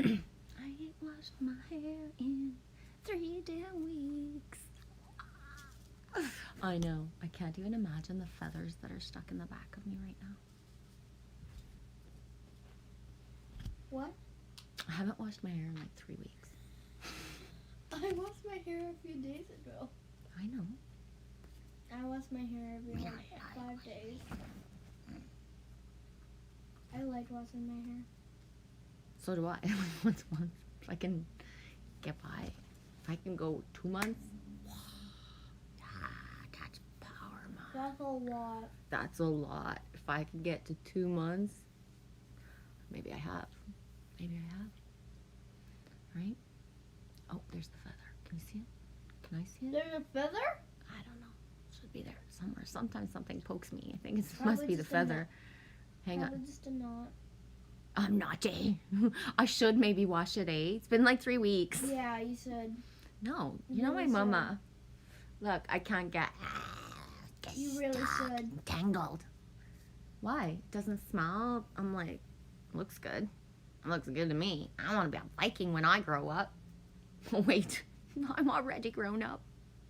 I ain't washed my hair in 3 damn weeks. I know. I can't even imagine the feathers that are stuck in the back of me right now. What? I haven't washed my hair in like 3 weeks. I washed my hair a few days ago. I know. I wash my hair every like 5 days. I like washing my hair. So do I. Once a month. If I can get by. If I can go 2 months. That's power, man. That's a lot. That's a lot. If I can get to 2 months. Maybe I have. Maybe I have. Right? Oh, there's the feather. Can you see it? Can I see it? There's a feather? I don't know. It should be there somewhere. Sometimes something pokes me. I think it Probably must be the just a feather. Hang Probably on. just a knot. I'm naughty. I should maybe wash it, eh? It's been like 3 weeks. Yeah, you said. No. You know my really mama. Look, I can't get... You really should. Tangled. Why? It doesn't smell? I'm like, looks good. It looks good to me. I want to be a Viking when I grow up. Wait. I'm already grown up.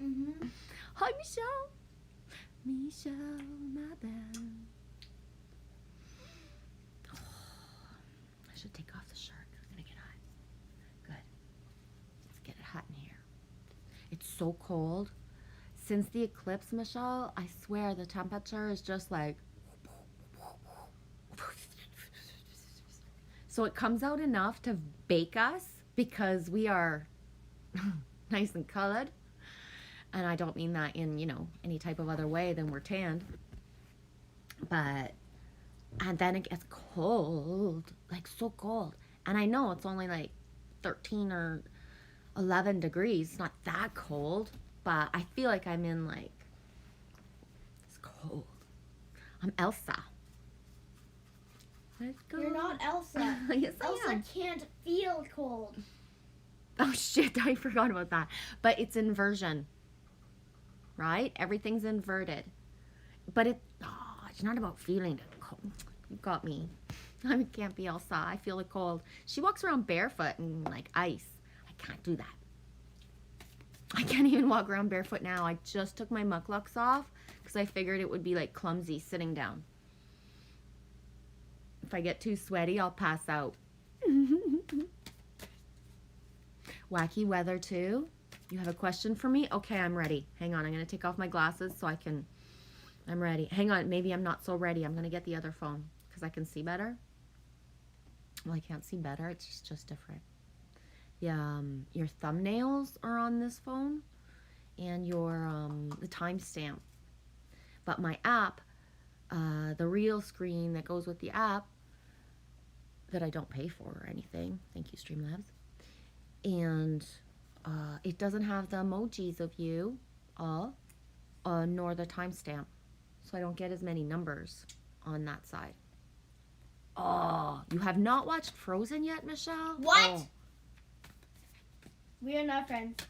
Mm-hmm. Hi, Michelle. Michelle, my belle. Oh, I should take off the shirt. It's going to get hot. Good. Let's get it hot in here. It's so cold. Since the eclipse, Michelle, I swear the temperature is just like... So it comes out enough to bake us because we are nice and colored. And I don't mean that in, any type of other way than we're tanned. But, and then it gets cold, like so cold. And I know it's only like 13 or 11 degrees. It's not that cold, but I feel like I'm in like, it's cold. I'm Elsa. Let's go. You're not Elsa. Yes, I Elsa am. can't feel cold. Oh shit, I forgot about that. But it's inversion. Right? Everything's inverted. But it's not about feeling the cold. You got me. I can't be Elsa. I feel the cold. She walks around barefoot and like ice. I can't do that. I can't even walk around barefoot now. I just took my mucklucks off because I figured it would be like clumsy sitting down. If I get too sweaty, I'll pass out. Wacky weather too. You have a question for me? Okay, I'm ready. Hang on, I'm going to take off my glasses so I can... I'm ready. Hang on, maybe I'm not so ready. I'm going to get the other phone because I can see better. Well, I can't see better. It's just different. Yeah, your thumbnails are on this phone and your the timestamp. But my app, the real screen that goes with the app that I don't pay for or anything. Thank you, Streamlabs. And... it doesn't have the emojis of you all, nor the timestamp. So I don't get as many numbers on that side. Oh, you have not watched Frozen yet, Michelle? What? Oh. We are not friends.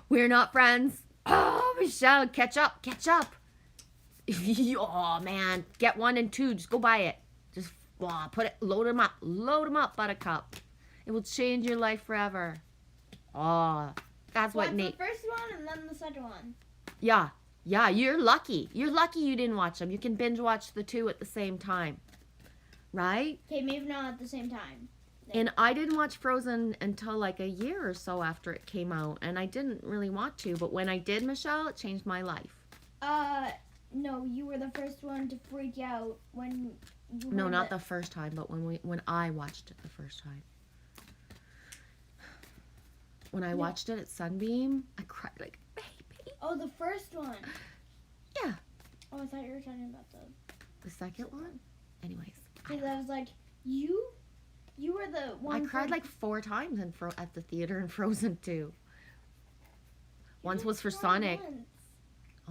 We're not friends. Oh, Michelle, catch up, catch up. Oh, man. Get 1 and 2. Just go buy it. Just load them up, Buttercup. It will change your life forever. Oh, that's what Nate... the first one and then the second one. Yeah, you're lucky. You're lucky you didn't watch them. You can binge watch the 2 at the same time. Right? Okay, maybe not at the same time. And I didn't watch Frozen until like a year or so after it came out. And I didn't really want to. But when I did, Michelle, it changed my life. No, you were the first one to freak out when you No, not the first time, but when I watched it the first time. When I watched it at Sunbeam, I cried like a baby. Oh, the first one. Yeah. Oh, I thought you were talking about The second one? Anyways. Because I was like, you were the one. I cried like 4 times at the theater in Frozen 2. Once was for Sonic. Once.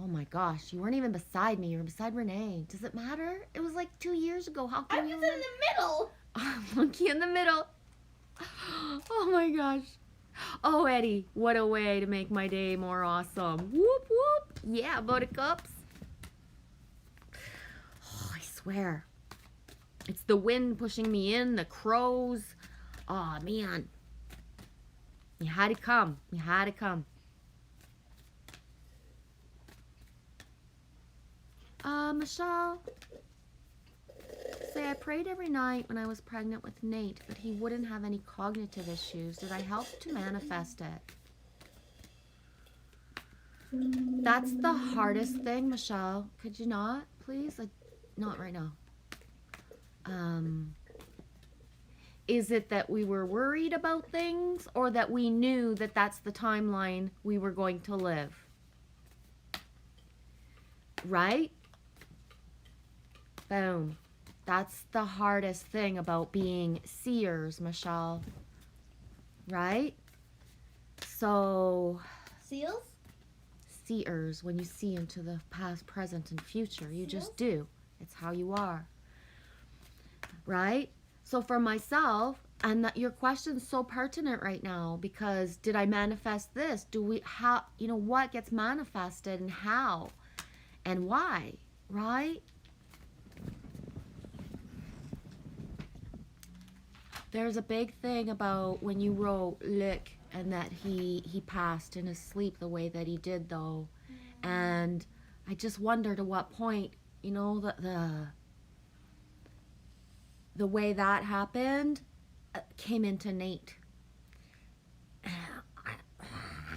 Oh my gosh, you weren't even beside me. You were beside Renee. Does it matter? It was like 2 years ago. How I can was you in the middle. Monkey in the middle. Oh my gosh. Oh, Eddie, what a way to make my day more awesome. Whoop, whoop. Yeah, Buttercups. Oh, I swear. It's the wind pushing me in, the crows. Oh, man. You had to come. You had to come. Michelle, say I prayed every night when I was pregnant with Nate that he wouldn't have any cognitive issues. Did I help to manifest it? That's the hardest thing, Michelle. Could you not, please? Not right now. Is it that we were worried about things, or that we knew that that's the timeline we were going to live? Right? Boom. That's the hardest thing about being seers, Michelle. Right? So, Seals? seers, when you see into the past, present, and future, you Seals? just do. It's how you are. Right? So for myself, and that your question's so pertinent right now, because did I manifest this? How, what gets manifested and how and why, right? There's a big thing about when you wrote Lick and that he passed in his sleep the way that he did, though. And I just wondered at what point, the way that happened came into Nate. I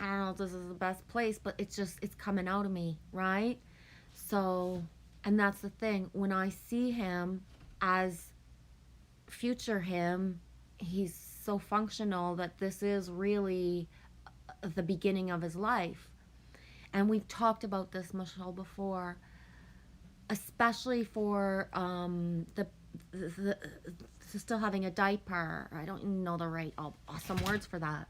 don't know if this is the best place, but it's coming out of me, right? So, and that's the thing. When I see him as future him, he's so functional that this is really the beginning of his life. And we've talked about this, Michelle, before, especially for the still having a diaper. I don't even know the right awesome words for that.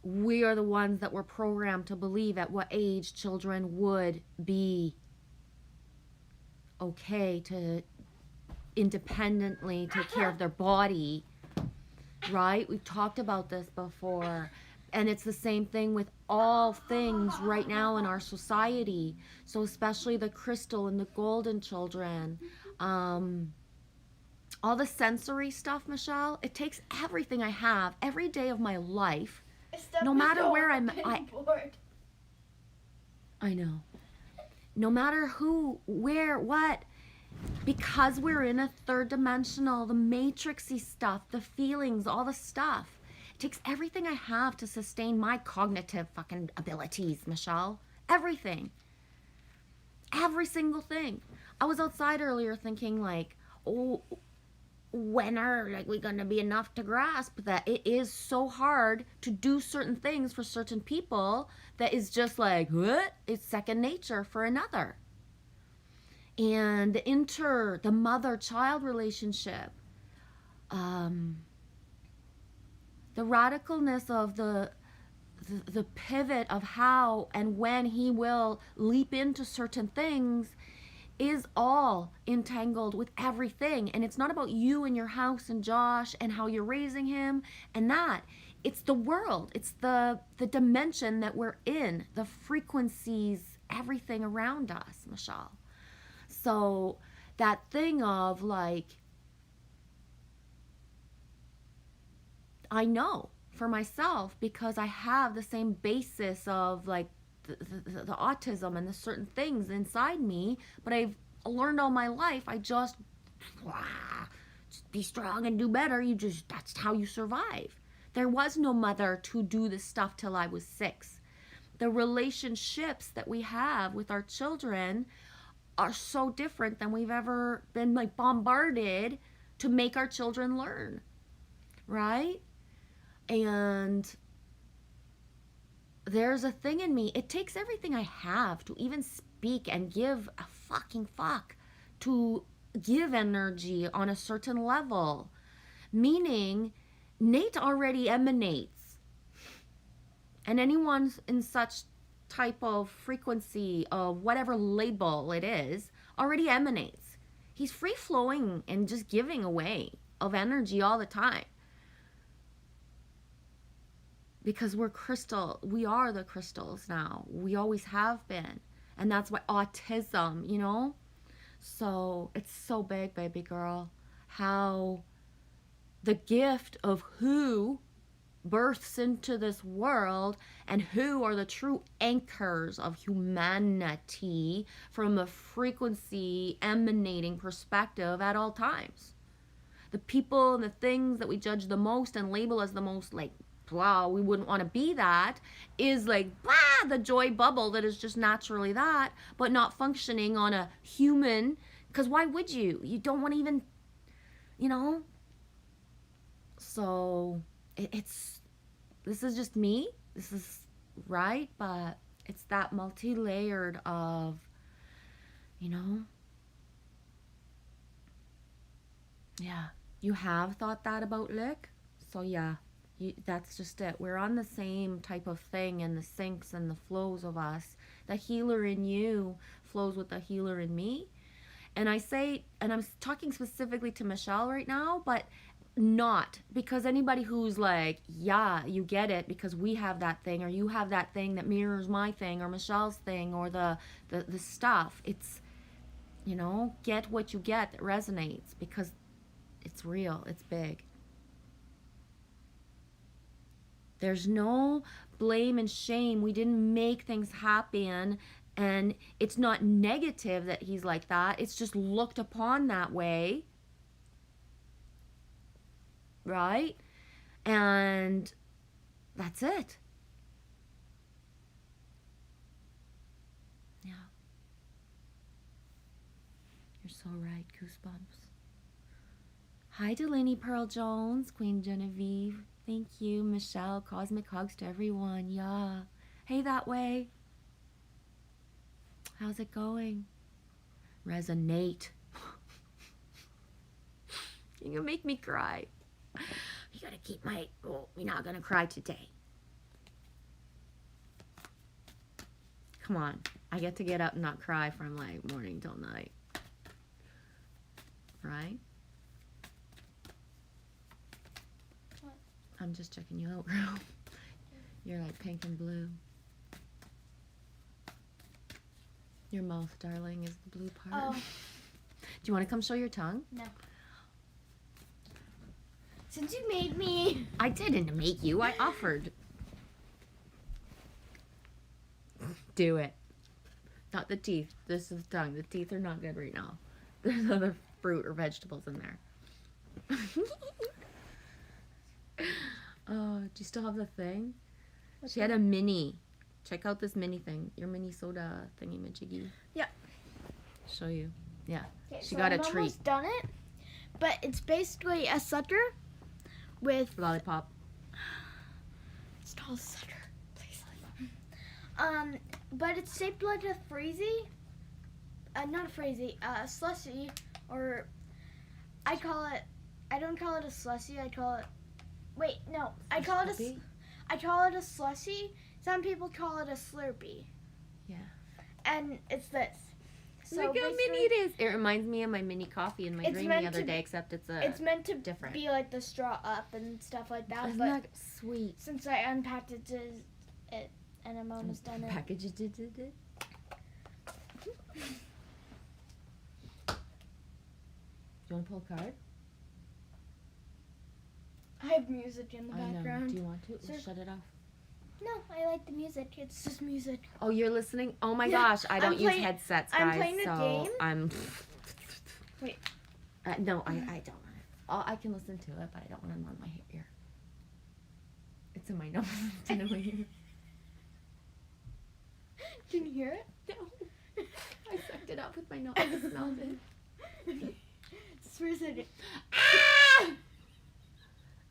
We are the ones that were programmed to believe at what age children would be okay to independently take care of their body, right? We've talked about this before. And it's the same thing with all things right now in our society. So especially the crystal and the golden children. All the sensory stuff, Michelle, it takes everything I have every day of my life, no matter where I'm I know. No matter who, where, what, because we're in a third dimensional, the matrixy stuff, the feelings, all the stuff. It takes everything I have to sustain my cognitive fucking abilities, Michelle. Everything. Every single thing. I was outside earlier thinking when are we gonna be enough to grasp that it is so hard to do certain things for certain people that is just what? It's second nature for another. And the mother-child relationship, the radicalness of the pivot of how and when he will leap into certain things is all entangled with everything. And it's not about you and your house and Josh and how you're raising him and that. It's the world. It's the dimension that we're in, the frequencies, everything around us, Michelle. So that thing of I know for myself, because I have the same basis of the autism and the certain things inside me, but I've learned all my life, I just be strong and do better. That's how you survive. There was no mother to do this stuff till I was 6. The relationships that we have with our children are so different than we've ever been bombarded to make our children learn, right? And there's a thing in me, it takes everything I have to even speak and give a fucking fuck, to give energy on a certain level. Meaning, Nate already emanates. And anyone in such type of frequency of whatever label it is already emanates. He's free flowing and just giving away of energy all the time. Because we are the crystals now. We always have been. And that's why autism, So it's so big, baby girl, how the gift of who births into this world and who are the true anchors of humanity from a frequency emanating perspective at all times. The people and the things that we judge the most and label as the most like, wow, we wouldn't want to be that, is like, blah, the joy bubble that is just naturally that, but not functioning on a human, because why would you? You don't want to even, you know? So this is just me. This is right, but it's that multi-layered of, you know, yeah. You have thought that about Lick? So yeah, that's just it. We're on the same type of thing, and the syncs and the flows of us. The healer in you flows with the healer in me. And I say, and I'm talking specifically to Michelle right now, but not because anybody who's like, yeah, you get it because we have that thing, or you have that thing that mirrors my thing, or Michelle's thing, or the stuff. It's, you know, get what you get that resonates because it's real, it's big. There's no blame and shame. We didn't make things happen, and it's not negative that he's like that. It's just looked upon that way. Right? And that's it. Yeah. You're so right. Goosebumps. Hi, Delaney Pearl Jones, Queen Genevieve. Thank you, Michelle. Cosmic hugs to everyone. Yeah. Hey, that way. How's it going? Resonate. You're gonna make me cry. You gotta keep my. Oh, you're not gonna cry today. Come on. I get to get up and not cry from like morning till night. Right? What? I'm just checking you out, girl. You're like pink and blue. Your mouth, darling, is the blue part. Oh. Do you want to come show your tongue? No. Since you made me. I didn't make you. I offered. Do it. Not the teeth. This is the tongue. The teeth are not good right now. There's other fruit or vegetables in there. Oh, do you still have the thing? What's She had a mini. Check out this mini thing. Your mini soda thingy-majiggy. Yeah. Show you. Yeah. Okay, She got a I'm treat. almost done it, but it's basically a sucker with. Lollipop. It's not a sucker. Please. But it's shaped like a freezy. Not a freezy. Slushy, or I call it. I don't call it a slushy. I call it. Wait, no. I call it a. Slurpee? I call it a slushy. Some people call it a Slurpee. Yeah. And it's this. So Look how mini basically, it is. It reminds me of my mini coffee in my It's dream meant the other to day, be- except it's a. it's meant to different. be like the straw up and stuff like that. Isn't but that sweet? since I unpackaged it and I'm almost done it. Package it. Do you want to pull a card? I have music in the I know. background. Do you want to? Sure. Shut it off. No, I like the music. It's just music. Oh, you're listening? Oh my Yeah, gosh, I don't use playing- headsets, guys. I'm playing a so game. I'm. Wait. No, I don't want it. Oh, I can listen to it, but I don't want it on my ear. It's in my nose. It's in my ear. Can you hear it? No. I sucked it up with my nose. I smelled it. Where's it? Ah!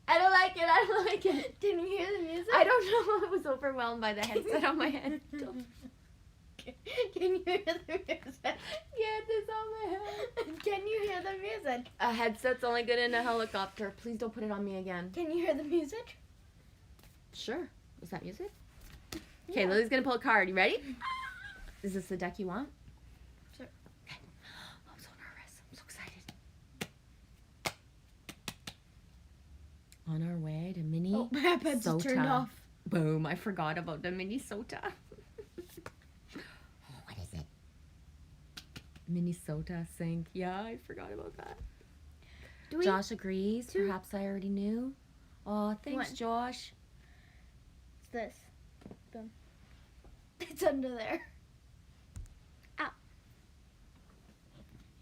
I don't like it. I don't like it. Can you hear the music? I don't know. I was overwhelmed by the headset on my head. Can you hear the music? Get this on my head. Can you hear the music? A headset's only good in a helicopter. Please don't put it on me again. Can you hear the music? Sure. Was that music? Okay, Lily's gonna pull a card. You ready? Is this the deck you want? Sure. Okay. I'm so nervous. I'm so excited. On our way to Mini Oh, my iPad's just turned Sota. off. Boom, I forgot about the Minnesota. What is it? Minnesota sink. Yeah, I forgot about that. Do we? Josh agrees. Two- Perhaps I already knew. Oh, thanks, One. Josh. It's this. Boom. It's under there.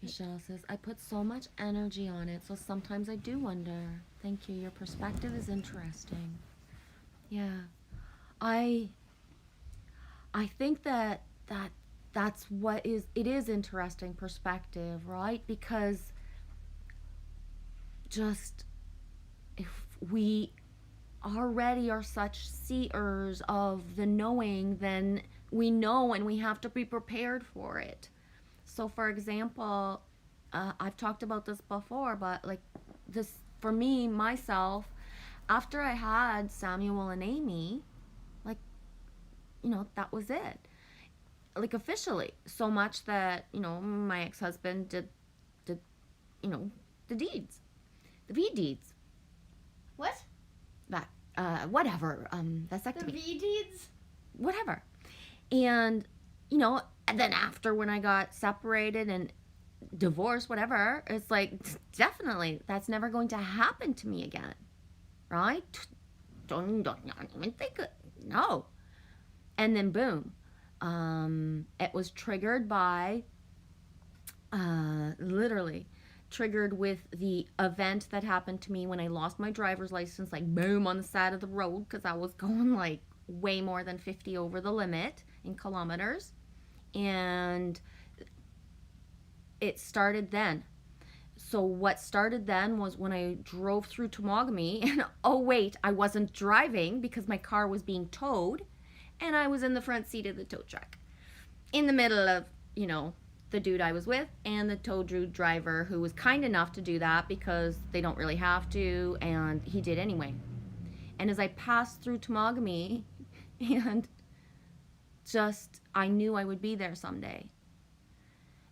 Michelle says, I put so much energy on it, so sometimes I do wonder. Thank you. Your perspective is interesting. Yeah. I think that's what it is interesting perspective, right? Because just if we already are such seers of the knowing, then we know and we have to be prepared for it. So, for example, I've talked about this before, but like this, for me, myself, after I had Samuel and Amy, like, that was it. Like, officially. So much that, my ex husband did, the deeds, the V deeds. What? That, whatever, The vasectomy. V deeds? Whatever. And, and then after when I got separated and divorced, whatever, it's like, definitely, that's never going to happen to me again. Right? Don't even think it. No. And then boom. It was triggered by, literally, triggered with the event that happened to me when I lost my driver's license, like boom, on the side of the road, because I was going like way more than 50 over the limit in kilometers. And it started then. So what started then was when I drove through Tomogamy, and oh wait, I wasn't driving because my car was being towed, and I was in the front seat of the tow truck in the middle of, the dude I was with and the tow driver, who was kind enough to do that because they don't really have to, and he did anyway. And as I passed through Tomogamy, and just, I knew I would be there someday.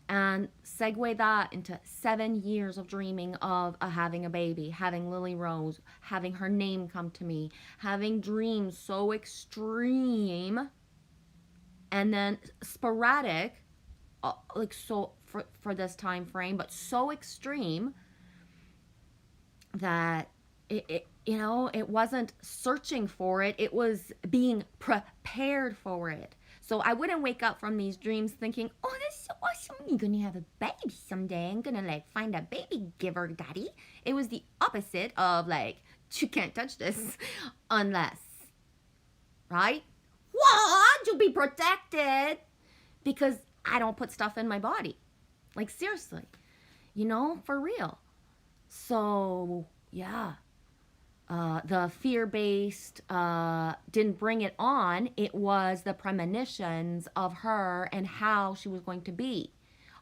And segue that into 7 years of dreaming of having a baby, having Lily Rose, having her name come to me, having dreams so extreme, and then sporadic, like so for this time frame, but so extreme that it wasn't searching for it, it was being prepared for it. So I wouldn't wake up from these dreams thinking, oh, that's so awesome, you're gonna have a baby someday, I'm gonna like find a baby giver daddy. It was the opposite of like, you can't touch this unless, right? What? You'll be protected because I don't put stuff in my body. Like, seriously, for real. So yeah. The fear-based didn't bring it on. It was the premonitions of her and how she was going to be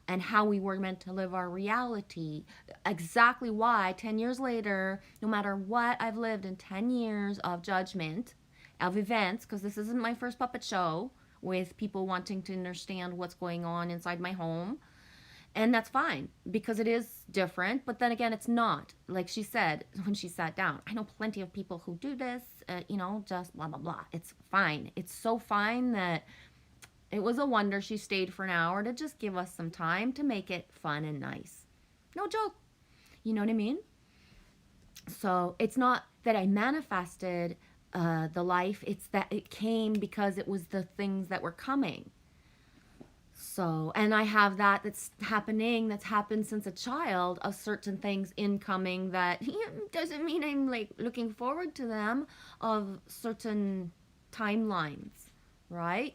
and how we were meant to live our reality. Exactly why 10 years later, no matter what I've lived in 10 years of judgment, of events, because this isn't my first puppet show with people wanting to understand what's going on inside my home. And that's fine because it is different. But then again, it's not. Like she said when she sat down, I know plenty of people who do this, just blah, blah, blah. It's fine. It's so fine that it was a wonder she stayed for an hour to just give us some time to make it fun and nice. No joke. You know what I mean? So it's not that I manifested the life. It's that it came because it was the things that were coming. So, and I have that's happened since a child, of certain things incoming that doesn't mean I'm like looking forward to them, of certain timelines, right?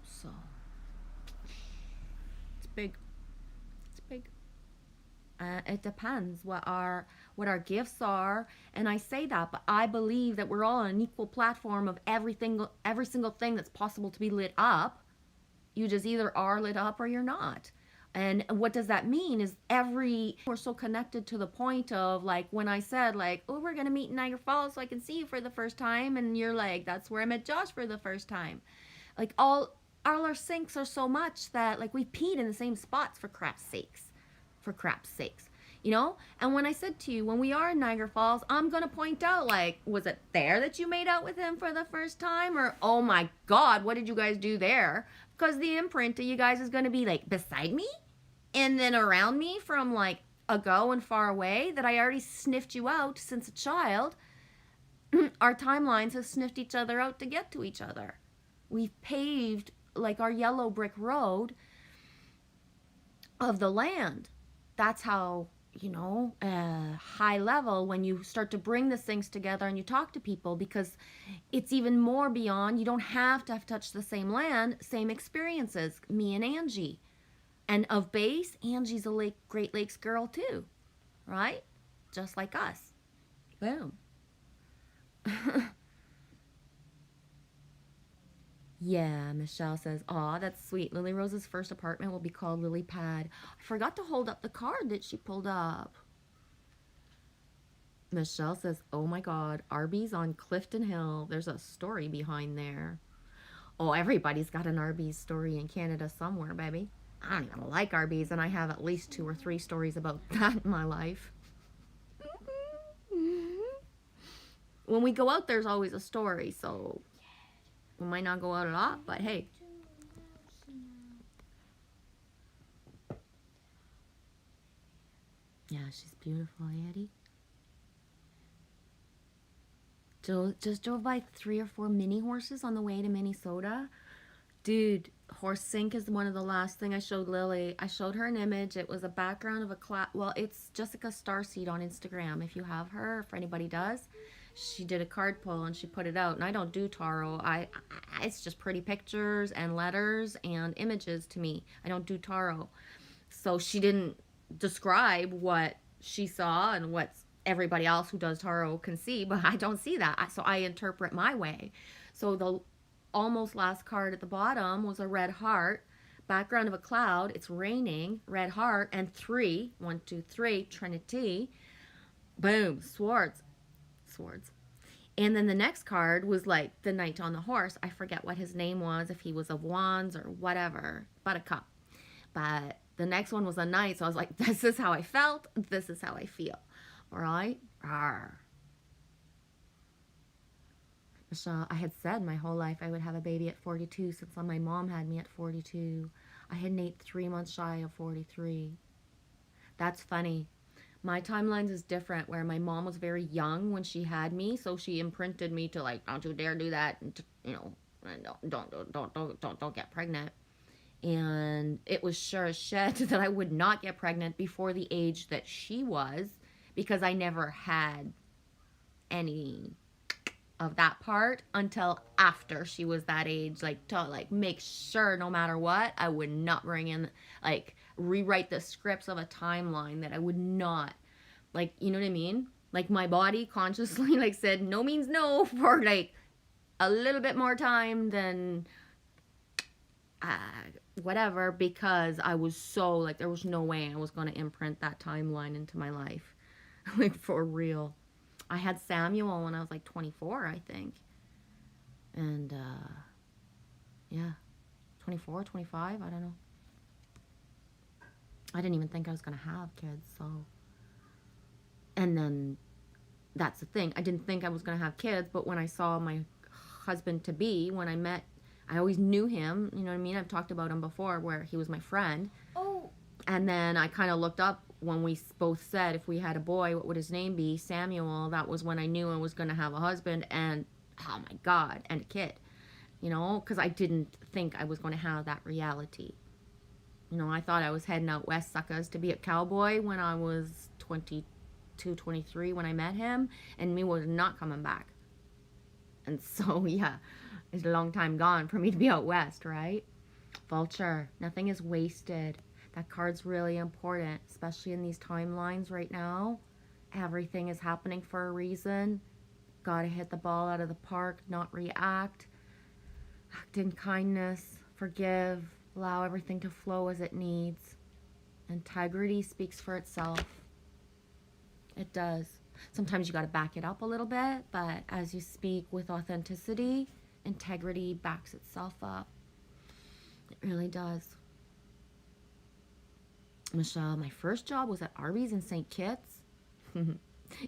So, it's big. It's big. It depends what our gifts are, and I say that, but I believe that we're all on an equal platform of every single thing that's possible to be lit up. You just either are lit up or you're not. And what does that mean is we're so connected to the point of like when I said like, oh, we're gonna meet in Niagara Falls so I can see you for the first time, and you're like, that's where I met Josh for the first time. Like all our syncs are so much that like we peed in the same spots, for crap's sakes. you know? And when I said to you, when we are in Niagara Falls, I'm going to point out, like, was it there that you made out with him for the first time? Or, oh my God, what did you guys do there? Because the imprint of you guys is going to be, like, beside me and then around me from, like, ago and far away that I already sniffed you out since a child. Our timelines have sniffed each other out to get to each other. We've paved, like, our yellow brick road of the land. That's how, high level when you start to bring the things together and you talk to people, because it's even more beyond. You don't have to have touched the same land, same experiences. Me and Angie. And of base, Angie's a Great Lakes girl too, right? Just like us. Boom. Yeah, Michelle says, aw, that's sweet. Lily Rose's first apartment will be called Lily Pad. I forgot to hold up the card that she pulled up. Michelle says, oh my God, Arby's on Clifton Hill. There's a story behind there. Oh, everybody's got an Arby's story in Canada somewhere, baby. I don't even like Arby's, and I have at least 2 or 3 stories about that in my life. When we go out, there's always a story, so we might not go out a lot, but hey. Yeah, she's beautiful, Eddie. Just drove by 3 or 4 mini horses on the way to Minnesota. Dude, horse sink is one of the last thing I showed Lily. I showed her an image. It was a background of a class. Well, it's Jessica Starseed on Instagram. If you have her, if anybody does, she did a card pull and she put it out. And I don't do tarot. It's just pretty pictures and letters and images to me. I don't do tarot. So she didn't describe what she saw and what everybody else who does tarot can see, but I don't see that. So I interpret my way. So the almost last card at the bottom was a red heart, background of a cloud. It's raining, red heart, and 3, 1, 2, 3, Trinity. Boom, swords. And then the next card was like the knight on the horse. I forget what his name was, if he was of wands or whatever, buttercup. But the next one was a knight, so I was like, this is how I felt, this is how I feel. All right? Arr. Michelle, I had said my whole life I would have a baby at 42 since my mom had me at 42. I had Nate 3 months shy of 43. That's funny. My timelines is different, where my mom was very young when she had me, so she imprinted me to, like, don't you dare do that, and don't get pregnant. And it was sure as shit that I would not get pregnant before the age that she was, because I never had any of that part until after she was that age, like, to, like, make sure no matter what, I would not bring in, like, rewrite the scripts of a timeline that I would not, like, you know what I mean? Like, my body consciously, like, said no means no for, like, a little bit more time than whatever, because I was so, like, there was no way I was going to imprint that timeline into my life. Like, for real. I had Samuel when I was like 24, I think. And, yeah, 24, 25, I don't know. I didn't even think I was going to have kids, so. And then, that's the thing. I didn't think I was going to have kids, but when I saw my husband-to-be, when I met, I always knew him, you know what I mean? I've talked about him before, where he was my friend. Oh. And then I kind of looked up when we both said if we had a boy, what would his name be? Samuel. That was when I knew I was going to have a husband and, oh my God, and a kid. You know, because I didn't think I was going to have that reality. You know, I thought I was heading out west, suckers, to be a cowboy when I was 22, 23 when I met him, and me was not coming back. And so, yeah, it's a long time gone for me to be out west, right? Vulture, nothing is wasted. That card's really important, especially in these timelines right now. Everything is happening for a reason. Gotta hit the ball out of the park, not react. Act in kindness, forgive, allow everything to flow as it needs. Integrity speaks for itself. It does. Sometimes you gotta back it up a little bit, but as you speak with authenticity, integrity backs itself up. It really does. Michelle, my first job was at Arby's in St. Kitts.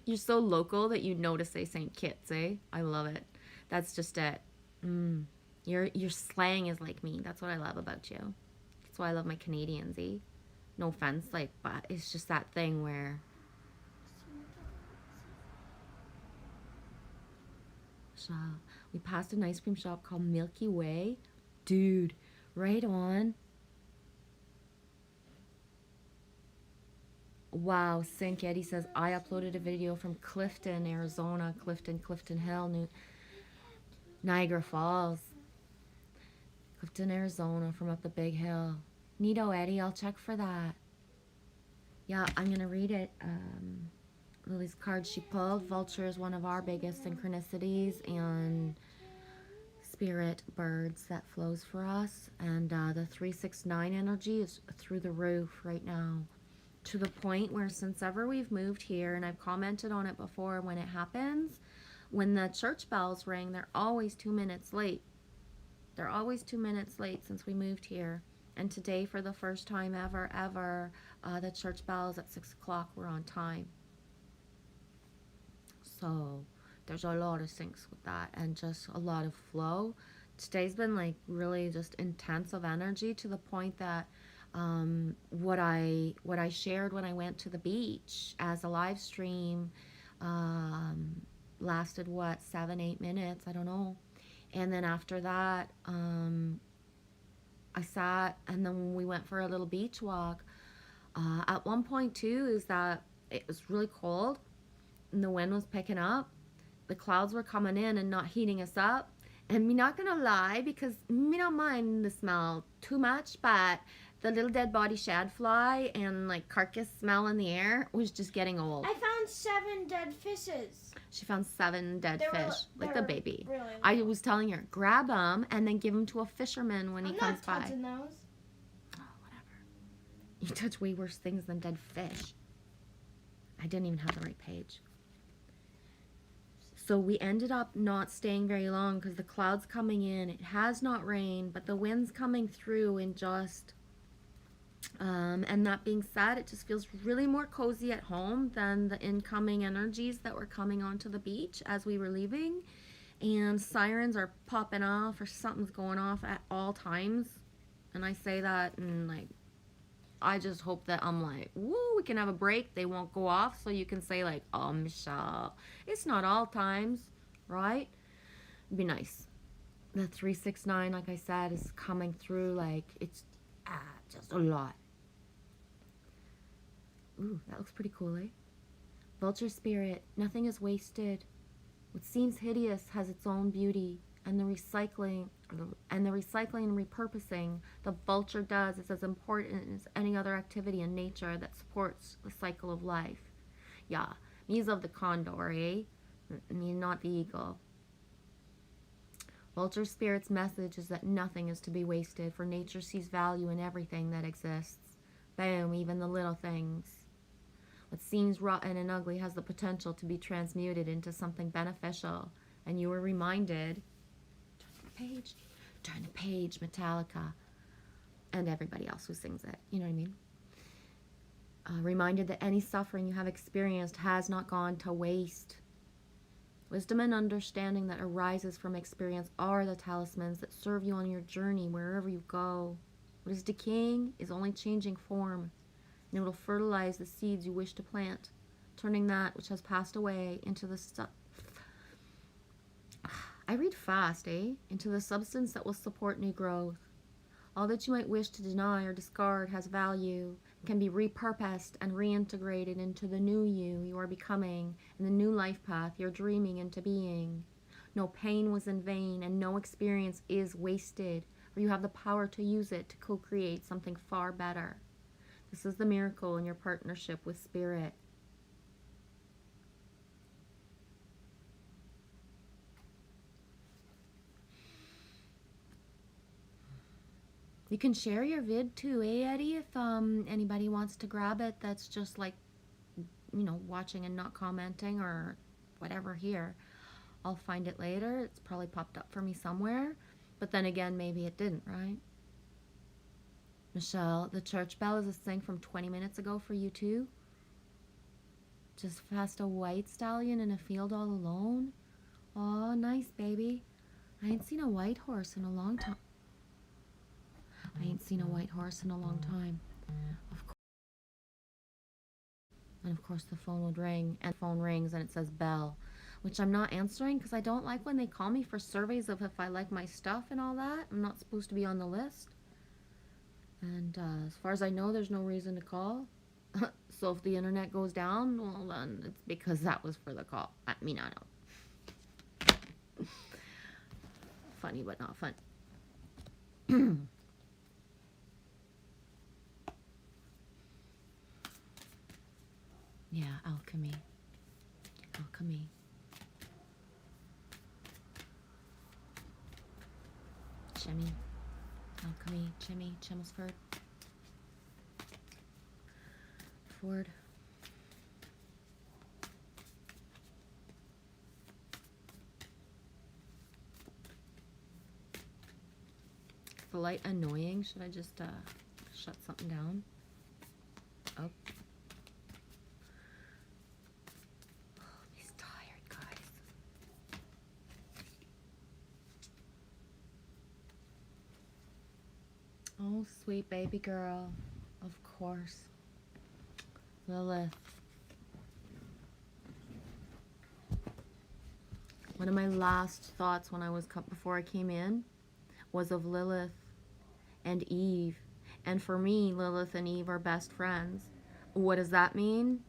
You're so local that you know to say St. Kitts, eh? I love it. That's just it. Your slang is like me. That's what I love about you. That's why I love my Canadians, eh? No offense, like, but it's just that thing where we passed an ice cream shop called Milky Way. Dude, right on. Wow, Sink Eddie says, I uploaded a video from Clifton, Arizona. Clifton Hill, Niagara Falls. Clifton, Arizona, from up the big hill. Neato, Eddie, I'll check for that. Yeah, I'm going to read it. Lily's card she pulled. Vulture is one of our biggest synchronicities and spirit birds that flows for us. And the 369 energy is through the roof right now. To the point where since ever we've moved here, and I've commented on it before, when it happens, when the church bells ring, they're always 2 minutes late. They're always 2 minutes late since we moved here. And today, for the first time ever, the church bells at 6 o'clock were on time. So there's a lot of syncs with that and just a lot of flow. Today's been like really just intensive energy to the point that what I shared when I went to the beach as a live stream lasted 7-8 minutes, I don't know. And then after that I sat, and then we went for a little beach walk. At one point too is that it was really cold and the wind was picking up. The clouds were coming in and not heating us up. And me not gonna lie, because me don't mind the smell too much, but the little dead body shad fly and like carcass smell in the air was just getting old. I found 7 dead fishes. She found 7 dead fish, like the baby. Really I was telling her, grab them and then give them to a fisherman when he comes by. I'm not touching those. Oh, whatever. You touch way worse things than dead fish. I didn't even have the right page. So we ended up not staying very long because the clouds coming in. It has not rained, but the wind's coming through and just... and that being said, it just feels really more cozy at home than the incoming energies that were coming onto the beach as we were leaving. And sirens are popping off or something's going off at all times. And I say that and like, I just hope that I'm like, woo, we can have a break. They won't go off so you can say like, oh, Michelle, it's not all times, right? It'd be nice. The 369, like I said, is coming through like it's just a lot. Ooh, that looks pretty cool, eh? Vulture spirit, nothing is wasted. What seems hideous has its own beauty, and the recycling and repurposing the vulture does is as important as any other activity in nature that supports the cycle of life. Yeah, me's of the condor, eh? Me, not the eagle. Vulture spirit's message is that nothing is to be wasted, for nature sees value in everything that exists. Boom, even the little things. What seems rotten and ugly has the potential to be transmuted into something beneficial. And you were reminded, turn the page, Metallica, and everybody else who sings it, you know what I mean? Reminded that any suffering you have experienced has not gone to waste. Wisdom and understanding that arises from experience are the talismans that serve you on your journey wherever you go. What is decaying is only changing form, and it will fertilize the seeds you wish to plant, turning that which has passed away into the I read fast, eh? Into the substance that will support new growth. All that you might wish to deny or discard has value, can be repurposed and reintegrated into the new you are becoming, and the new life path you're dreaming into being. No pain was in vain, and no experience is wasted, for you have the power to use it to co-create something far better. This is the miracle in your partnership with Spirit. You can share your vid too, eh, Eddie? If anybody wants to grab it, that's just like, you know, watching and not commenting or whatever here. I'll find it later. It's probably popped up for me somewhere. But then again, maybe it didn't, right? Michelle, the church bell is a thing from 20 minutes ago for you too? Just passed a white stallion in a field all alone? Oh, nice, baby. I ain't seen a white horse in a long time. I ain't seen a white horse in a long time. Of course. And of course the phone would ring, and the phone rings and it says bell, which I'm not answering because I don't like when they call me for surveys of if I like my stuff and all that. I'm not supposed to be on the list. And as far as I know, there's no reason to call. So if the internet goes down, well then it's because that was for the call. I mean, I know. Funny but not fun. Yeah, alchemy. Alchemy. Chimmy. Alchemy. Chimmy. Chelmsford. Ford. Is the light annoying? Should I just shut something down? Oh. He's tired, guys. Oh, sweet baby girl. Of course. Lilith. One of my last thoughts when I was before I came in was of Lilith and Eve. And for me, Lilith and Eve are best friends. What does that mean?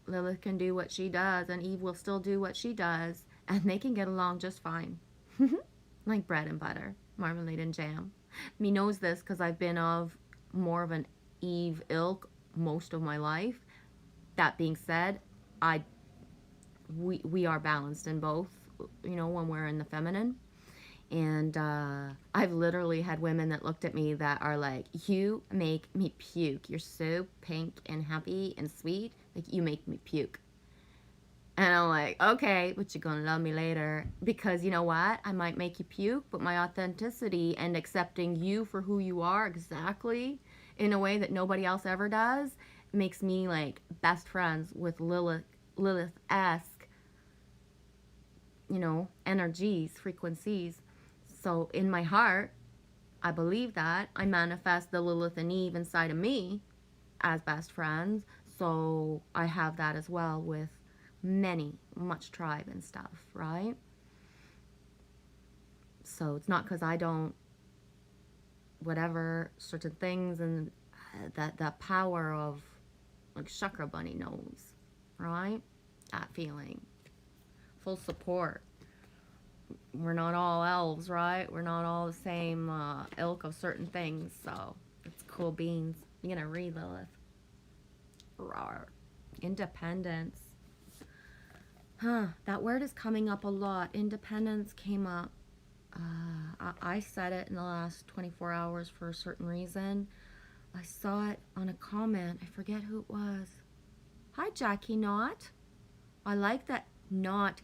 Lilith can do what she does and Eve will still do what she does, and they can get along just fine. Like bread and butter, marmalade and jam. Me knows this because I've been of more of an Eve ilk most of my life. That being said, we are balanced in both, you know, when we're in the feminine. And I've literally had women that looked at me that are like, you make me puke. You're so pink and happy and sweet. Like, you make me puke. And I'm like, okay, but you're going to love me later. Because you know what? I might make you puke, but my authenticity and accepting you for who you are exactly in a way that nobody else ever does makes me like best friends with Lilith-esque, you know, energies, frequencies. So in my heart, I believe that. I manifest the Lilith and Eve inside of me as best friends. So I have that as well with much tribe and stuff, right? So it's not because I don't, whatever, certain things, and that power of, like, Chakra Bunny knows, right? That feeling. Full support. We're not all elves, right? We're not all the same ilk of certain things, so it's cool beans. You're gonna read, Lilith. Rawr. Independence. Huh, that word is coming up a lot. Independence came up. I said it in the last 24 hours for a certain reason. I saw it on a comment. I forget who it was. Hi, Jackie Knott. I like that Knott.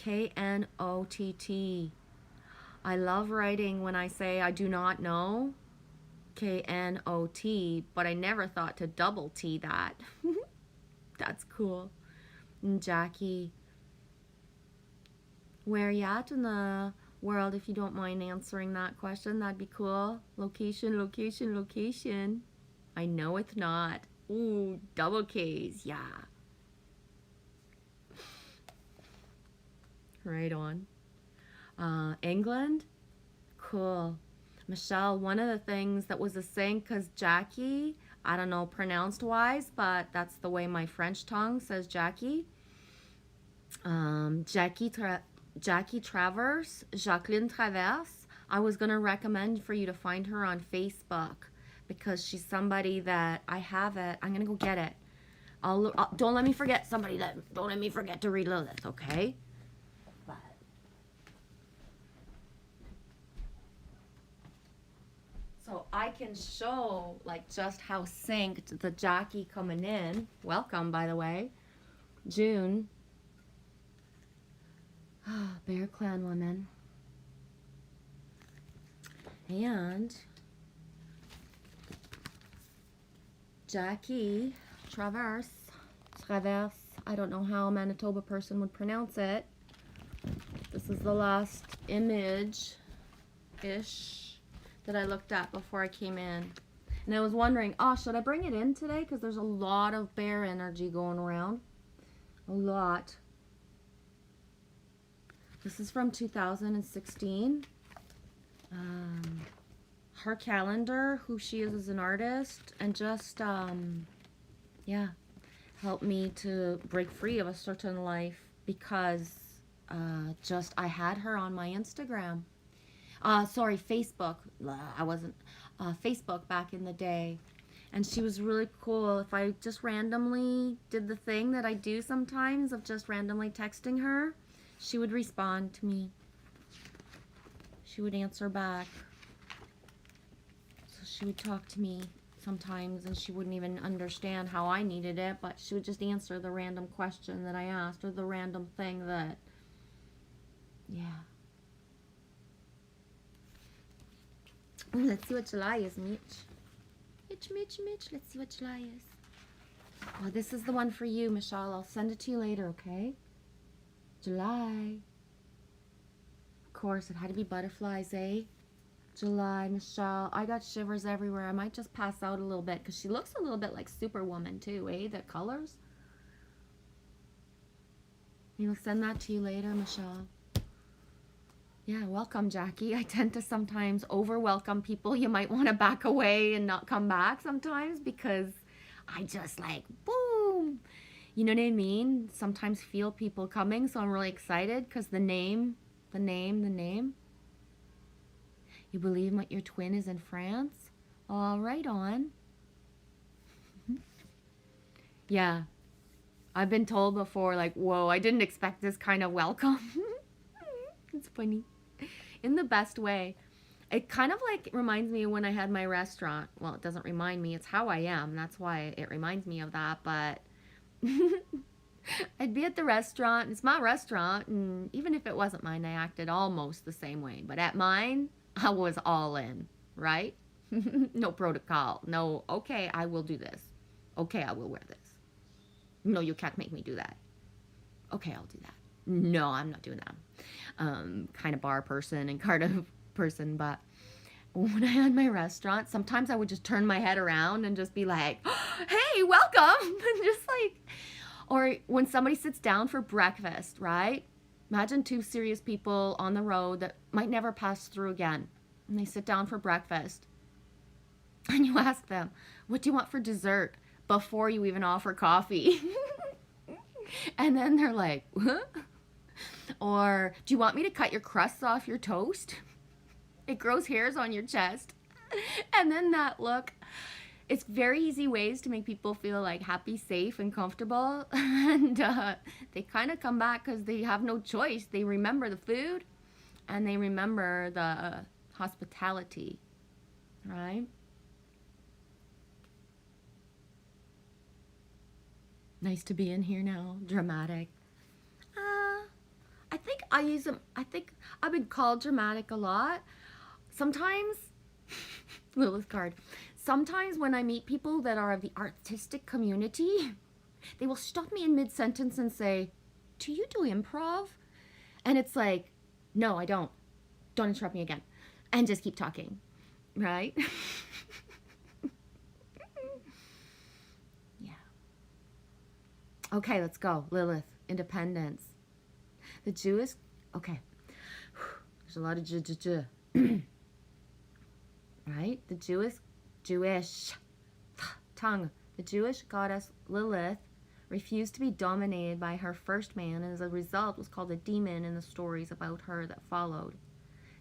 Knott. I love writing when I say I do not know. Knot, but I never thought to double T that. That's cool. And Jackie, where you at in the world, if you don't mind answering that question? That'd be cool. Location, location, location. I know it's not. Ooh, double K's, yeah. Right on. England? Cool. Michelle, one of the things that was a thing, because Jackie, I don't know pronounced wise, but that's the way my French tongue says Jackie. Jackie Travers, Jacqueline Travers. I was going to recommend for you to find her on Facebook because she's somebody that I have it. I'm going to go get it. Don't let me forget somebody. Don't let me forget to read Lilith, okay? But so I can show like just how synced the Jackie coming in. Welcome, by the way. June. Bear Clan woman. And Jackie Traverse. Traverse. I don't know how a Manitoba person would pronounce it. This is the last image-ish that I looked at before I came in. And I was wondering, oh, should I bring it in today? Because there's a lot of bear energy going around. A lot. This is from 2016. Her calendar, who she is as an artist, and just, yeah, helped me to break free of a certain life because just I had her on my Instagram. Sorry, Facebook. I wasn't, Facebook back in the day. And she was really cool. If I just randomly did the thing that I do sometimes of just randomly texting her, she would respond to me. She would answer back. So she would talk to me sometimes and she wouldn't even understand how I needed it, but she would just answer the random question that I asked or the random thing that, yeah. Ooh, let's see what July is, Mitch. Mitch, let's see what July is. Oh, this is the one for you, Michelle. I'll send it to you later, okay? July. Of course, it had to be butterflies, eh? July, Michelle. I got shivers everywhere. I might just pass out a little bit because she looks a little bit like Superwoman too, eh? The colors. We'll send that to you later, Michelle. Yeah, welcome, Jackie. I tend to sometimes over-welcome people. You might want to back away and not come back sometimes because I just like, boom. You know what I mean? Sometimes feel people coming, so I'm really excited because the name. You believe your twin is in France? All right on. Yeah. I've been told before, like, whoa, I didn't expect this kind of welcome. It's funny. In the best way. It kind of like reminds me of when I had my restaurant. Well, it doesn't remind me. It's how I am. That's why it reminds me of that. But I'd be at the restaurant. It's my restaurant. And even if it wasn't mine, I acted almost the same way. But at mine, I was all in. Right? No protocol. No, okay, I will do this. Okay, I will wear this. No, you can't make me do that. Okay, I'll do that. No, I'm not doing that. Kind of bar person and kind of person, but when I had my restaurant, sometimes I would just turn my head around and just be like, hey, welcome. And just like, or when somebody sits down for breakfast, right? Imagine two serious people on the road that might never pass through again. And they sit down for breakfast. And you ask them, what do you want for dessert? Before you even offer coffee. And then they're like, what? Or, do you want me to cut your crusts off your toast? It grows hairs on your chest. And then that look. It's very easy ways to make people feel like happy, safe, and comfortable. And they kind of come back because they have no choice. They remember the food and they remember the hospitality, right? Nice to be in here now. Dramatic. I think I use them. I think I've been called dramatic a lot. Sometimes, Lilith card. Sometimes when I meet people that are of the artistic community, they will stop me in mid-sentence and say, do you do improv? And it's like, no, I don't. Don't interrupt me again. And just keep talking, right? Yeah. Okay, let's go. Lilith, independence. The Jewish, okay. There's a lot of right? The Jewish tongue. The Jewish goddess Lilith refused to be dominated by her first man, and as a result was called a demon in the stories about her that followed.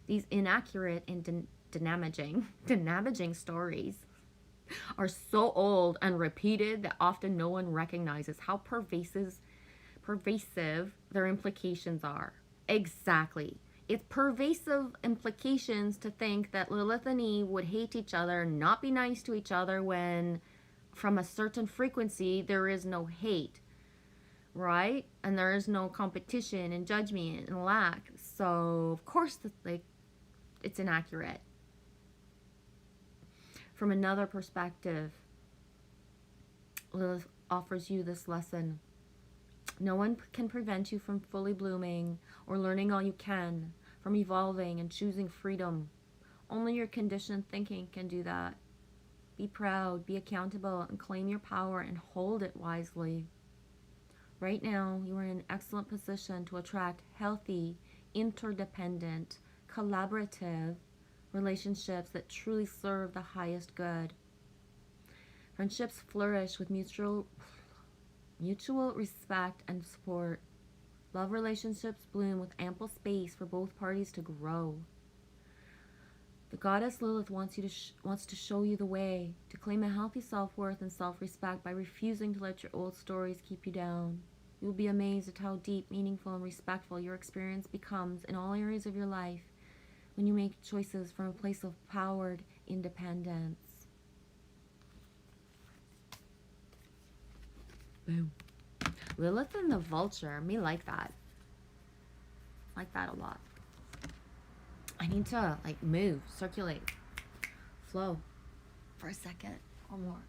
These inaccurate and damaging stories are so old and repeated that often no one recognizes how pervasive their implications are. Exactly. It's pervasive implications to think that Lilith and Eve would hate each other, not be nice to each other when from a certain frequency there is no hate, right? And there is no competition and judgment and lack. So of course it's inaccurate. From another perspective, Lilith offers you this lesson. No one can prevent you from fully blooming or learning all you can, from evolving and choosing freedom. Only your conditioned thinking can do that. Be proud, be accountable, and claim your power and hold it wisely. Right now, you are in an excellent position to attract healthy, interdependent, collaborative relationships that truly serve the highest good. Friendships flourish with mutual respect and support. Love relationships bloom with ample space for both parties to grow. The goddess Lilith wants to show you the way to claim a healthy self-worth and self-respect by refusing to let your old stories keep you down. You will be amazed at how deep, meaningful, and respectful your experience becomes in all areas of your life when you make choices from a place of powered independence. Boom. Lilith and the Vulture. Me like that. Like that a lot. I need to like move, circulate, flow for a second or more.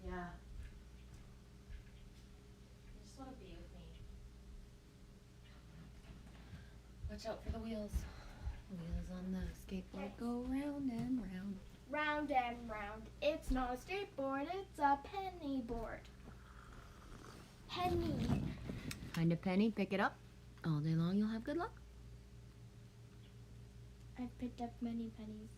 Yeah. You just want to be with me. Watch out for the wheels. The wheels on the skateboard go round and round. Round and round. It's not a skateboard, it's a penny board. Penny. Find a penny, pick it up. All day long you'll have good luck. I've picked up many pennies.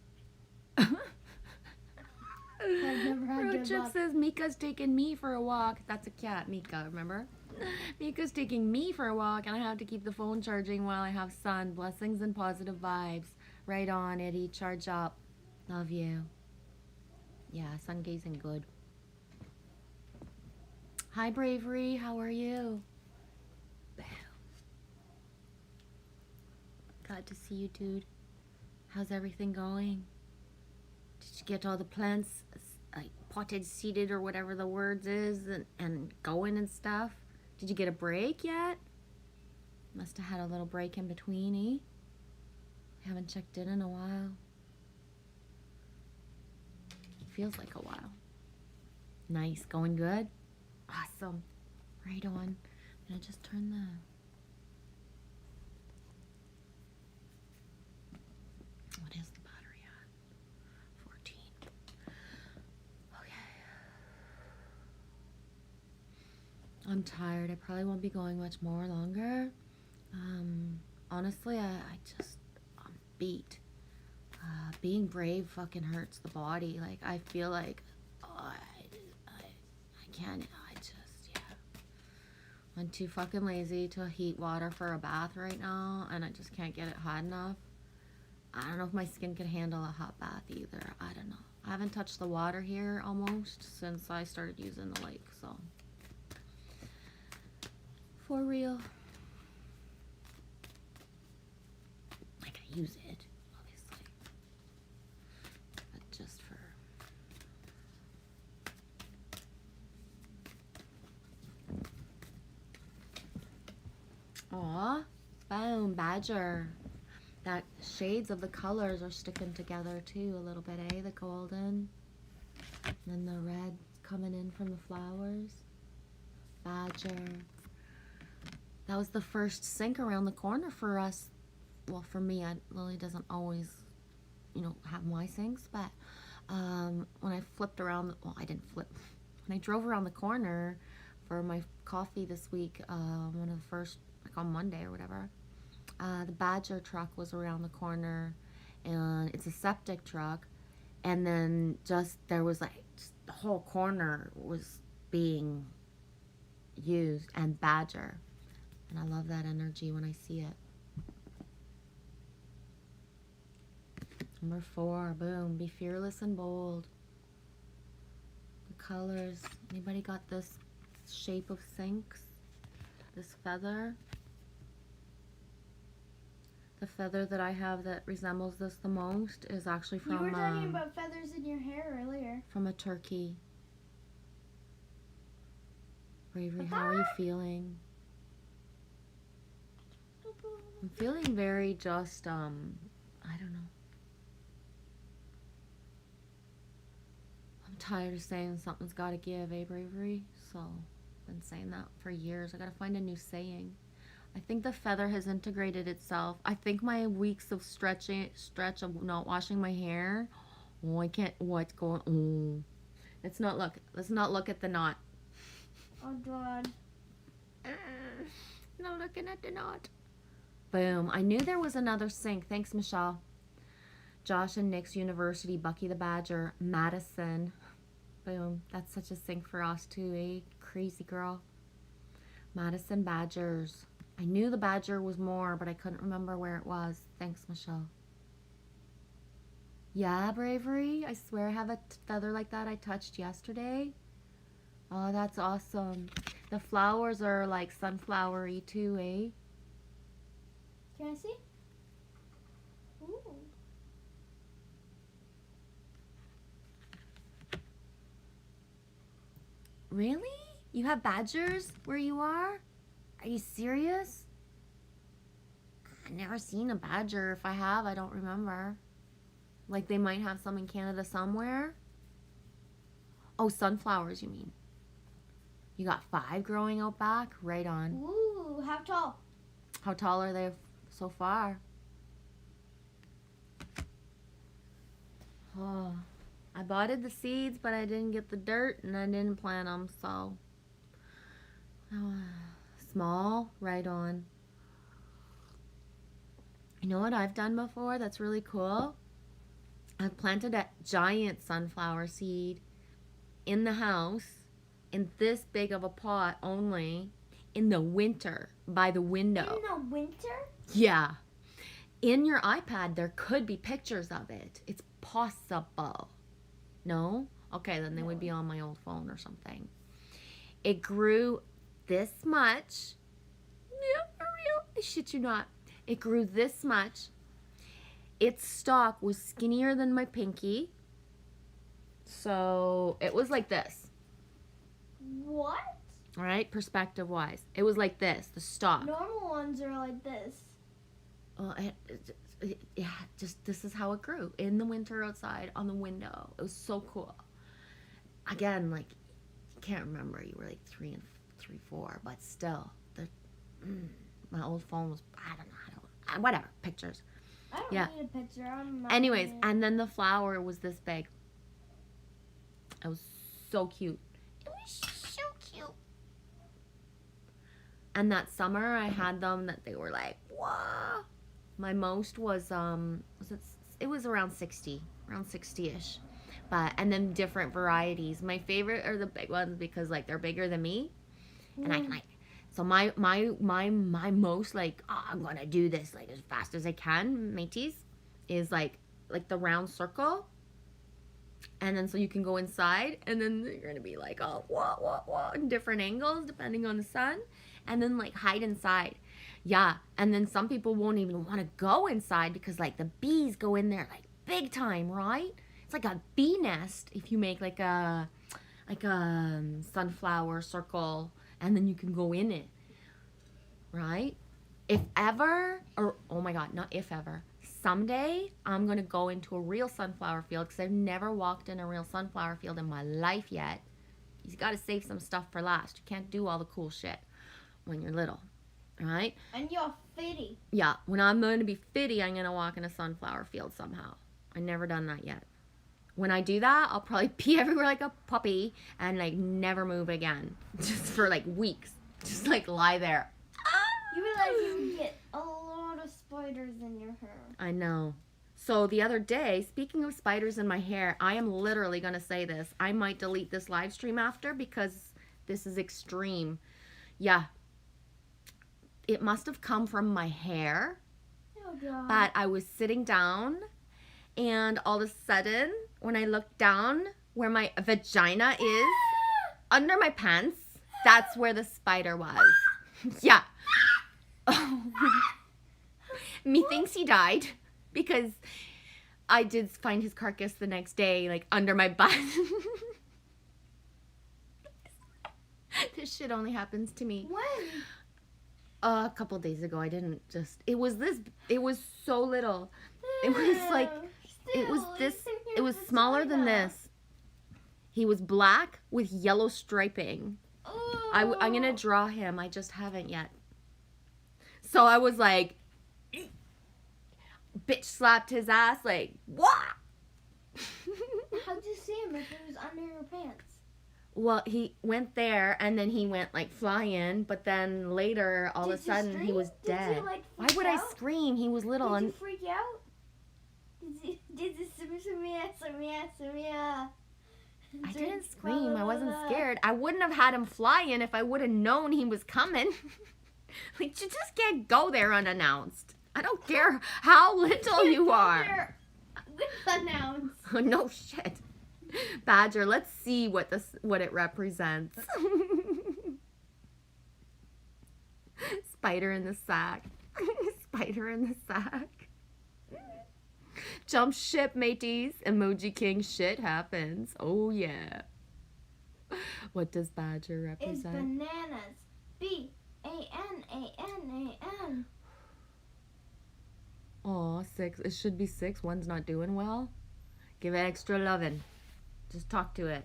I've never had Road good Trip luck. says Mika's taking me for a walk. That's a cat, Mika, remember? Mika's taking me for a walk and I have to keep the phone charging while I have sun. Blessings and positive vibes. Right on, Eddie. Charge up. Love you. Yeah, sun gazing good. Hi, Bravery. How are you? Glad to see you, dude. How's everything going? Did you get all the plants like potted, seeded, or whatever the words is, and going and stuff? Did you get a break yet? Must have had a little break in between, eh? Haven't checked in a while. Feels like a while. Nice, going good? Awesome. Right on. I'm gonna just turn the... What is the battery at? 14. Okay. I'm tired. I probably won't be going much more longer. Honestly, I'm beat. Being brave fucking hurts the body. Like, I feel like, I can't, yeah. I'm too fucking lazy to heat water for a bath right now, and I just can't get it hot enough. I don't know if my skin can handle a hot bath either. I don't know. I haven't touched the water here almost since I started using the lake, so. For real. I can use it, obviously. But just for... Aw, boom, badger. That shades of the colors are sticking together too a little bit, eh? The golden. And then the red coming in from the flowers. Badger. That was the first sink around the corner for us. Well, for me, Lily doesn't always, have my sinks, but when I flipped around, well, I didn't flip. When I drove around the corner for my coffee this week, one of the first, like on Monday or whatever, the Badger truck was around the corner, and it's a septic truck, and then there was like the whole corner was being used, and badger. And I love that energy when I see it. Number 4, boom, be fearless and bold. The colors, anybody got this shape of sinks? This feather? The feather that I have that resembles this the most is actually from You were talking about feathers in your hair earlier. from a turkey. Bravery, how are you feeling? I'm feeling very just, I don't know. I'm tired of saying something's got to give, eh, Bravery? So, I've been saying that for years. I got to find a new saying. I think the feather has integrated itself. I think my weeks of stretch of not washing my hair. Oh, I can't. What's going? Oh, let's not look at the knot. Oh God. Not looking at the knot. Boom. I knew there was another sink. Thanks, Michelle. Josh and Nick's University, Bucky the Badger, Madison. Boom. That's such a sink for us too, eh? Crazy girl. Madison Badgers. I knew the badger was more, but I couldn't remember where it was. Thanks, Michelle. Yeah, Bravery. I swear I have a feather like that I touched yesterday. Oh, that's awesome. The flowers are like sunflowery too, eh? Can I see? Ooh. Really? You have badgers where you are? Are you serious? I've never seen a badger. If I have, I don't remember. Like they might have some in Canada somewhere. Oh, sunflowers, you mean? You got 5 growing out back? Right on. Ooh, how tall? How tall are they so far? Oh, I boughted the seeds, but I didn't get the dirt and I didn't plant them, so. Small, right on. You know what I've done before that's really cool? I've planted a giant sunflower seed in the house in this big of a pot only in the winter by the window. In the winter? Yeah. In your iPad, there could be pictures of it. It's possible. No? Okay, then they would be on my old phone or something. It grew this much. Yeah, for real. I shit you not. It grew this much. Its stalk was skinnier than my pinky. So it was like this. What? All right, perspective wise. It was like this, the stalk. Normal ones are like this. Yeah, just this is how it grew in the winter outside on the window. It was so cool. Again, like, you can't remember. You were like 3 and 4, but still, my old phone was, I don't know, whatever, pictures. I don't Yeah. need a picture. I'm not Anyways, gonna- and then the flower was this big. It was so cute. It was so cute. And that summer, I had them that they were like, whoa. My most was it was around 60-ish. But, and then different varieties. My favorite are the big ones because like they're bigger than me. And I can like, so my most like, oh, I'm gonna do this like as fast as I can, mateys, is like the round circle. And then so you can go inside and then you're gonna be like, oh, whoa, in different angles depending on the sun. And then like hide inside. Yeah, and then some people won't even want to go inside because like the bees go in there like big time, right? It's like a bee nest if you make like a sunflower circle and then you can go in it, right? If ever, or oh my God, not if ever, someday I'm going to go into a real sunflower field because I've never walked in a real sunflower field in my life yet. You got to save some stuff for last. You can't do all the cool shit when you're little. Right? And you're fitty. Yeah, when I'm going to be 50, I'm going to walk in a sunflower field somehow. I've never done that yet. When I do that, I'll probably pee everywhere like a puppy and like never move again. Just for like weeks. Just like lie there. You realize you would get a lot of spiders in your hair. I know. So the other day, speaking of spiders in my hair, I am literally going to say this. I might delete this live stream after because this is extreme. Yeah, it must have come from my hair, Oh God. but I was sitting down and all of a sudden, when I looked down where my vagina is, under my pants, that's where the spider was. Yeah. Methinks he died because I did find his carcass the next day, like under my butt. This shit only happens to me. When? A couple days ago. I didn't just. It was so little. It was like, it was this, it was smaller than this. He was black with yellow striping. I'm going to draw him. I just haven't yet. So I was like, bitch slapped his ass like, what? How'd you see him if it was under your pants? Well, he went there and then he went like flying, but then later all of a sudden he was dead. Did you, like, Why freak would I out? scream? He was little. Did you And freak out? Did you simia? I didn't scream. I wasn't scared. I wouldn't have had him flying if I would have known he was coming. Like, you just can't go there unannounced. I don't care how little you are. Unannounced. No shit. Badger, let's see what it represents. Spider in the sack. Spider in the sack. Jump ship, mateys. Emoji King, shit happens. Oh yeah. What does Badger It's represent? bananas. BANANAN. Aw, 6. It should be 6. One's not doing well. Give it extra loving. Just talk to it.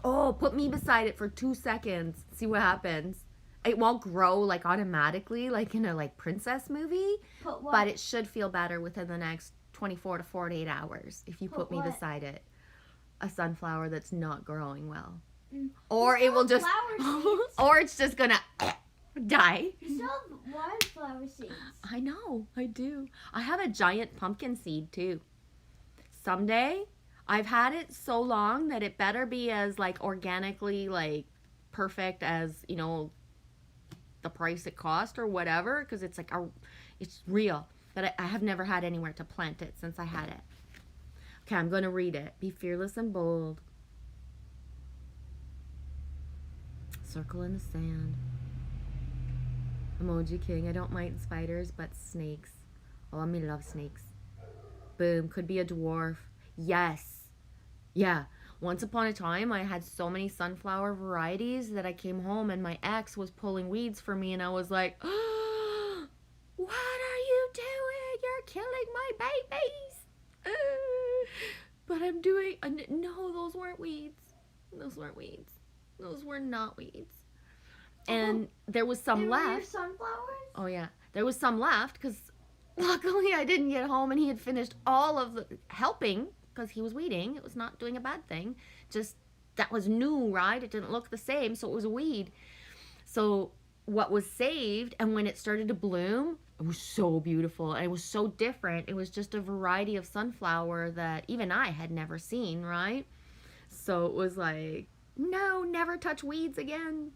Oh, put me beside it for 2 seconds. See what happens. It won't grow like automatically like in a like princess movie, Put what? but it should feel better within the next 24 to 48 hours if you Put put me what? beside it. A sunflower that's not growing well. Mm. Or You it will still just have flower seeds. or it's just going to die. You still have wildflower seeds. I know, I do. I have a giant pumpkin seed too. Someday, I've had it so long that it better be as like organically like perfect as, you know, the price it cost or whatever, because it's like it's real. But I have never had anywhere to plant it since I had it. Okay, I'm going to read it. Be fearless and bold. Circle in the sand. Emoji King, I don't mind spiders, but snakes. Oh, me love snakes. Boom, could be a dwarf. Yes. Yeah. Once upon a time, I had so many sunflower varieties that I came home and my ex was pulling weeds for me and I was like, oh, what are you doing? You're killing my babies. But I'm doing, no, those weren't weeds. Those weren't weeds. Those were not weeds. And there was some They were your left. sunflowers? Oh, yeah. There was some left because luckily I didn't get home and he had finished all of the helping because he was weeding. It was not doing a bad thing. Just that was new, right? It didn't look the same, so it was a weed. So what was saved, and when it started to bloom, it was so beautiful. And it was so different. It was just a variety of sunflower that even I had never seen, right? So it was like, no, never touch weeds again.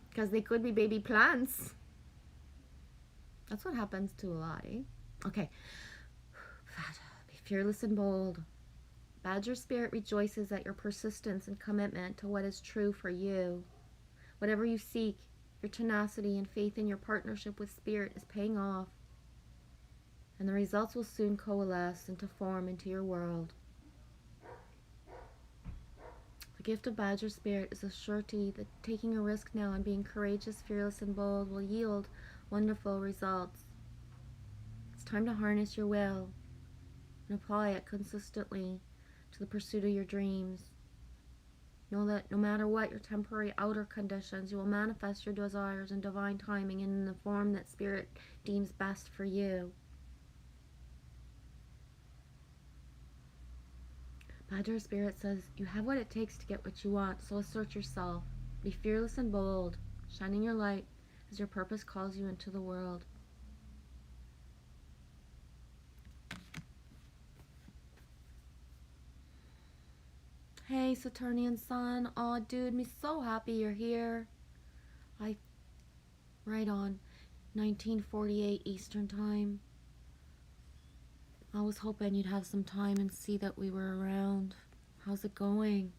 Because they could be baby plants. That's what happens to a lot, eh? Okay. Be fearless and bold. Badger spirit rejoices at your persistence and commitment to what is true for you. Whatever you seek, your tenacity and faith in your partnership with spirit is paying off. And the results will soon coalesce and to form into your world. The gift of Badger spirit is a surety that taking a risk now and being courageous, fearless, and bold will yield wonderful results. It's time to harness your will and apply it consistently to the pursuit of your dreams. Know that no matter what your temporary outer conditions, you will manifest your desires in divine timing and in the form that spirit deems best for you. Badger spirit says you have what it takes to get what you want, so assert yourself. Be fearless and bold, shining your light as your purpose calls you into the world. Hey, Saturnian Sun. Aw, dude, me so happy you're here. Right on. 1948 Eastern Time. I was hoping you'd have some time and see that we were around. How's it going?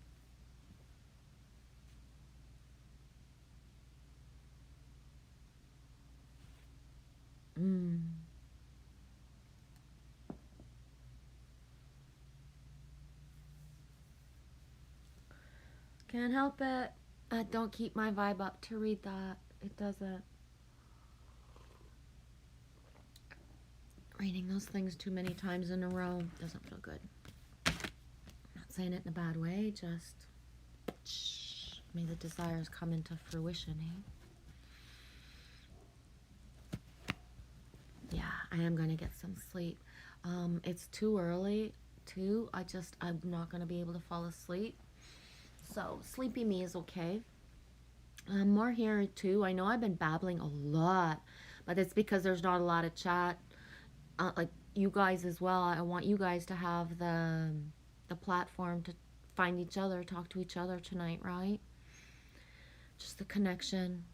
Mm. Can't help it. Don't keep my vibe up to read that. It doesn't. Reading those things too many times in a row doesn't feel good. I'm not saying it in a bad way, just shh, may the desires come into fruition, eh? Yeah, I am gonna get some sleep. It's too early too. I'm not gonna be able to fall asleep. So sleepy me is okay. More here too. I know I've been babbling a lot, but it's because there's not a lot of chat. Like you guys as well. I want you guys to have the platform to find each other, talk to each other tonight, right? Just the connection.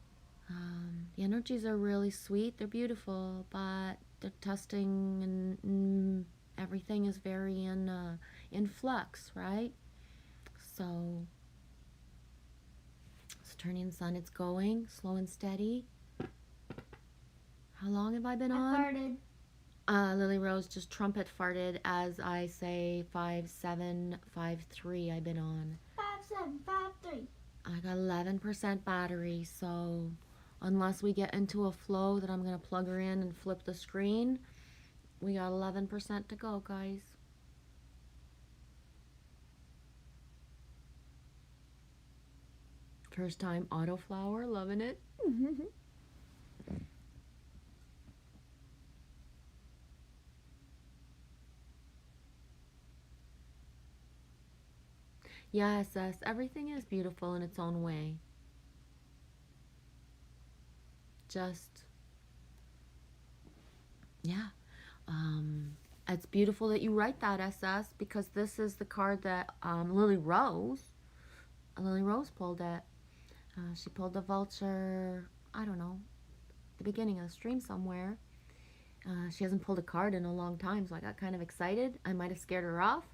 The energies are really sweet. They're beautiful, but they're testing and everything is very in flux, right? So Saturnian Sun, it's going slow and steady. How long have I been on? I farted. Lily Rose just trumpet farted as I say 5753 I've been on. 5753. I got 11% battery, so unless we get into a flow that I'm going to plug her in and flip the screen, we got 11% to go, guys. First time autoflower, loving it. Yes, yes, everything is beautiful in its own way. Just, yeah. It's beautiful that you write that, SS, because this is the card that Lily Rose pulled it. She pulled the vulture, I don't know, the beginning of the stream somewhere. She hasn't pulled a card in a long time, so I got kind of excited. I might have scared her off.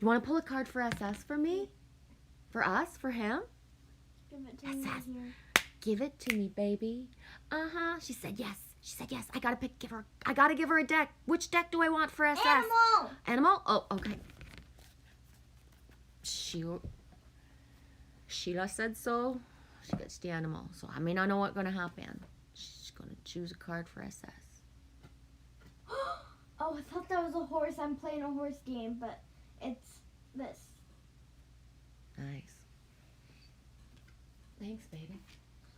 You want to pull a card for SS for me? For us? For him? Give it to me SS. here. Give it to me, baby. She said yes. She said yes. I gotta give her a deck. Which deck do I want for SS? Animal! Animal? Oh, okay. Sheila said so. She gets the animal. So I may not know what's gonna happen. She's gonna choose a card for SS. Oh, I thought that was a horse. I'm playing a horse game, but it's this. Nice. Thanks, baby.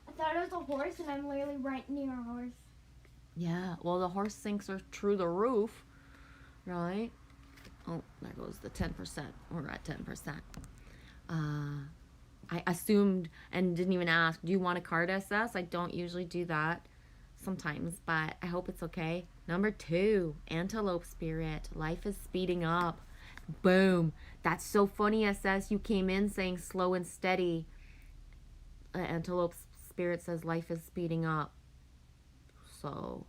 I thought it was a horse, and I'm literally right near a horse. Yeah, well, the horse sinks are through the roof, right? Oh, there goes the 10%. We're at 10%. I assumed and didn't even ask, do you want a card SS? I don't usually do that sometimes, but I hope it's okay. Number 2, Antelope Spirit. Life is speeding up. Boom. That's so funny, SS. You came in saying slow and steady. Antelope Spirit says life is speeding up. So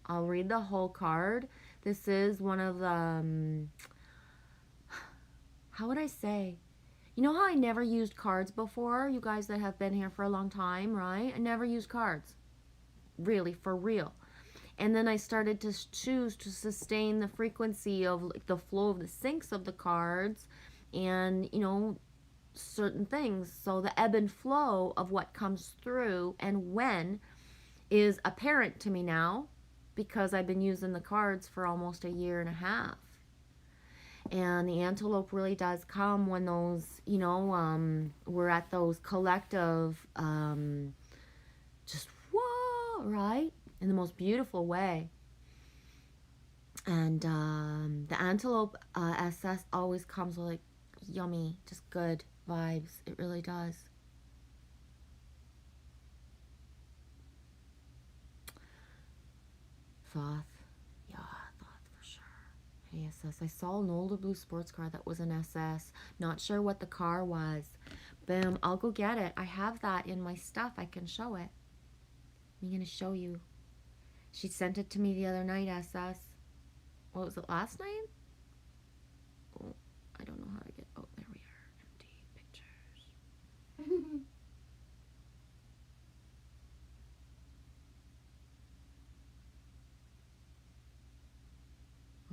I'll read the whole card. This is one of the, how would I say? You know how I never used cards before? You guys that have been here for a long time, right? I never used cards. Really, for real. And then I started to choose to sustain the frequency of like, the flow of the syncs of the cards and, you know, certain things. So the ebb and flow of what comes through and when is apparent to me now because I've been using the cards for almost a year and a half. And the antelope really does come when those, you know, we're at those collective, just whoa, right? In the most beautiful way. And the antelope SS always comes with like yummy, just good vibes. It really does. Thoth. Yeah, Thoth for sure. Okay, SS. I saw an older blue sports car that was an SS. Not sure what the car was. Boom. I'll go get it. I have that in my stuff. I can show it. I'm going to show you. She sent it to me the other night, SS. What was it, last night? Oh, I don't know how to get... Oh, there we are. Empty pictures.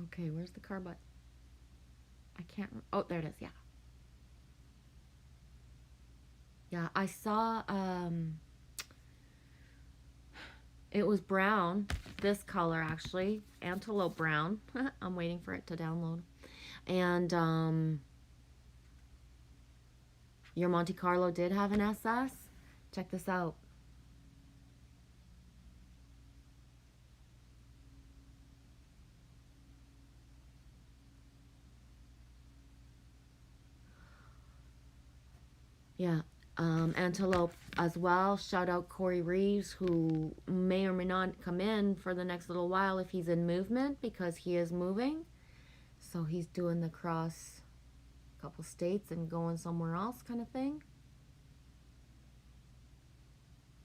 Okay, where's the car button? I can't... Oh, there it is, yeah. Yeah, I saw... It was brown. This color, actually. Antelope brown. I'm waiting for it to download. And, your Monte Carlo did have an SS. Check this out. Yeah. Antelope as well. Shout out Corey Reeves, who may or may not come in for the next little while if he's in movement, because he is moving. So he's doing the cross a couple states and going somewhere else kind of thing.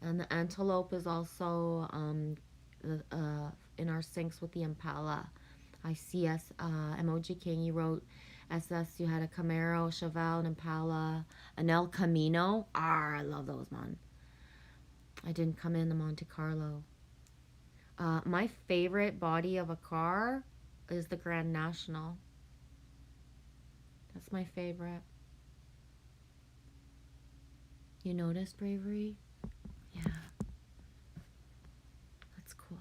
And the Antelope is also in our syncs with the Impala. I see Emoji King, you wrote SS, you had a Camaro, Chevelle, an Impala, an El Camino. I love those, man. I didn't come in the Monte Carlo. My favorite body of a car is the Grand National. That's my favorite. You noticed, Bravery? Yeah. That's cool.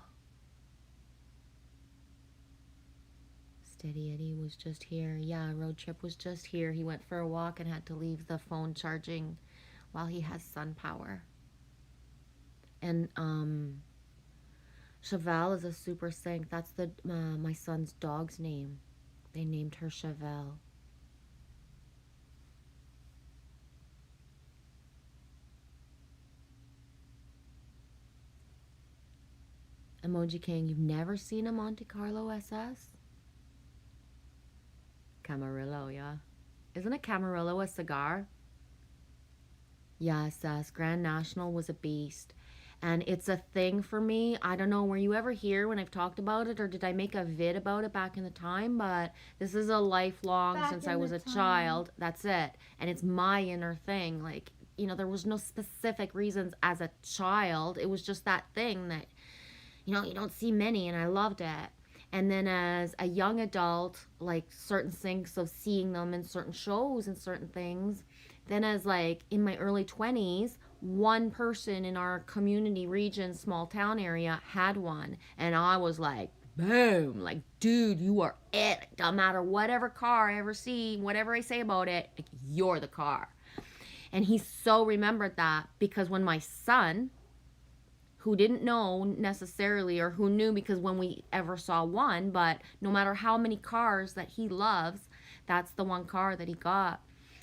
Steady Eddie was just here. Yeah, Road Trip was just here. He went for a walk and had to leave the phone charging while he has sun power. And Chevelle is a super sync. That's the my son's dog's name. They named her Chevelle. Emoji King, you've never seen a Monte Carlo SS? Camarillo, yeah. Isn't a Camarillo a cigar? Yeah, SS. Grand National was a beast. And it's a thing for me. I don't know, were you ever here when I've talked about it, or did I make a vid about it back in the time? But this is a lifelong, since I was a child. That's it. And it's my inner thing. Like, you know, there was no specific reasons as a child. It was just that thing that, you know, you don't see many, and I loved it. And then as a young adult, like certain things of seeing them in certain shows and certain things. Then as like in my early 20s, one person in our community region, small town area had one. And I was like, boom, like, dude, you are it. Don't matter whatever car I ever see, whatever I say about it, like, you're the car. And he so remembered that, because when my son, who didn't know necessarily, or who knew because when we ever saw one, but no matter how many cars that he loves, that's the one car that he got.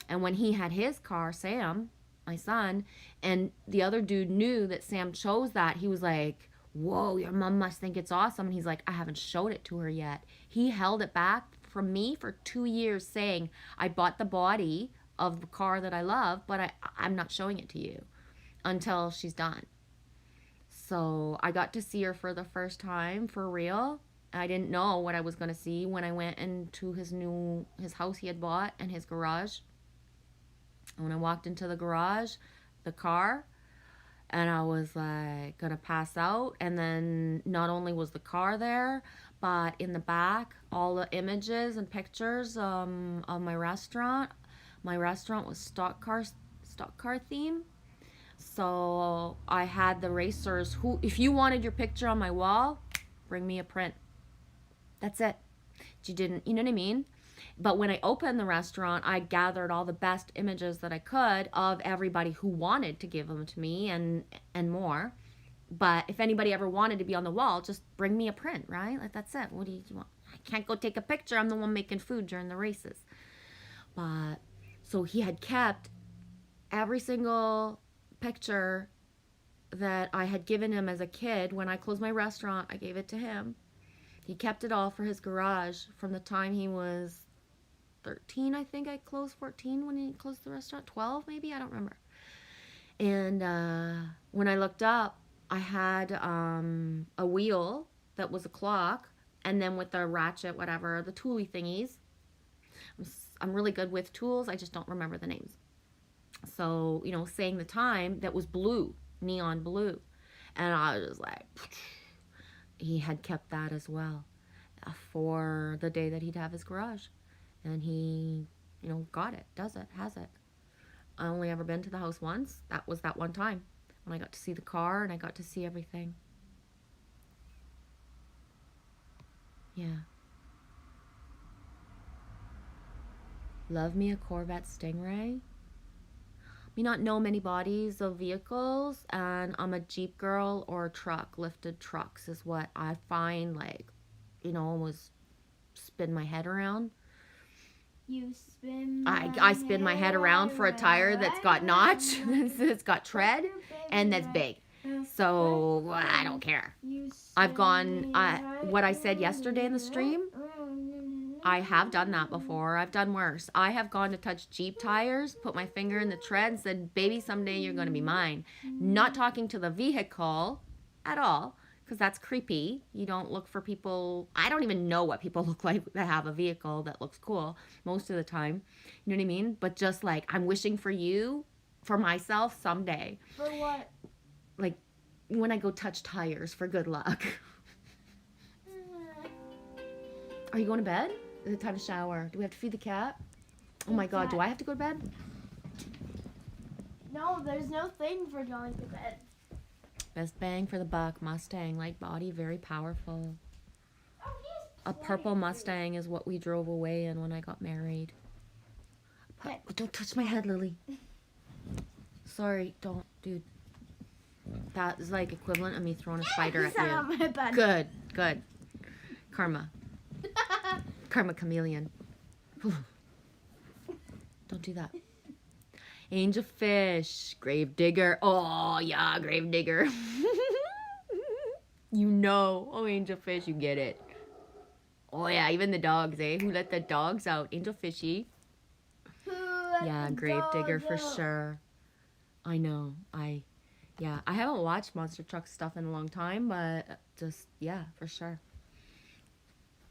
And when he had his car, Sam, my son, and the other dude knew that Sam chose that, he was like, whoa, your mom must think it's awesome. And he's like, I haven't showed it to her yet. He held it back from me for 2 years, saying, I bought the body of the car that I love, but I'm not showing it to you until she's done. So I got to see her for the first time for real. I didn't know what I was going to see when I went into his house he had bought and his garage. And when I walked into the garage, the car, and I was like gonna pass out. And then not only was the car there, but in the back, all the images and pictures of my restaurant. My restaurant was stock car theme. So I had the racers who, if you wanted your picture on my wall, bring me a print. That's it. You didn't, you know what I mean? But when I opened the restaurant, I gathered all the best images that I could of everybody who wanted to give them to me, and more. But if anybody ever wanted to be on the wall, just bring me a print, right? Like, that's it. What do you want? I can't go take a picture. I'm the one making food during the races. But so he had kept every single picture that I had given him as a kid. When I closed my restaurant, I gave it to him. He kept it all for his garage from the time he was 13, I think. I closed 14 when he closed the restaurant. 12 maybe, I don't remember. And when I looked up, I had a wheel that was a clock, and then with the ratchet, whatever, the tooly thingies. I'm really good with tools, I just don't remember the names. So, you know, saying the time, that was blue, neon blue. And I was just like, he had kept that as well for the day that he'd have his garage. And he, you know, got it, does it, has it. I only ever been to the house once. That was that one time when I got to see the car and I got to see everything. Yeah. Love me a Corvette Stingray. Me not know many bodies of vehicles, and I'm a Jeep girl or a truck. Lifted trucks is what I find, like, you know, almost spin my head around. You spin I spin my head around for a tire that's got notch, it's got tread, and that's big. So I don't care. I've gone, what I said yesterday in the stream, I have done that before. I've done worse. I have gone to touch Jeep tires, put my finger in the tread and said, baby, someday you're going to be mine. Not talking to the vehicle at all, because that's creepy. You don't look for people. I don't even know what people look like that have a vehicle that looks cool most of the time. You know what I mean? But just like, I'm wishing for you, for myself someday. For what? Like when I go touch tires for good luck. Are you going to bed? Is it time to shower? Do we have to feed the cat? Oh my God, do I have to go to bed? No, there's no thing for going to bed. Best bang for the buck. Mustang, light body, very powerful. Oh, A purple Mustang is what we drove away in when I got married. Okay. Don't touch my head, Lily. Sorry, don't, dude. That is like equivalent of me throwing a spider at you. On my bed. Good, good. Karma. Karma chameleon. Don't do that. Angel fish. Grave digger. Oh, yeah, grave digger. You know. Oh, angel fish, you get it. Oh, yeah, even the dogs, eh? Who let the dogs out? Angel fishy. Yeah, grave digger for sure. I know. Yeah, I haven't watched Monster Truck stuff in a long time, but just, yeah, for sure.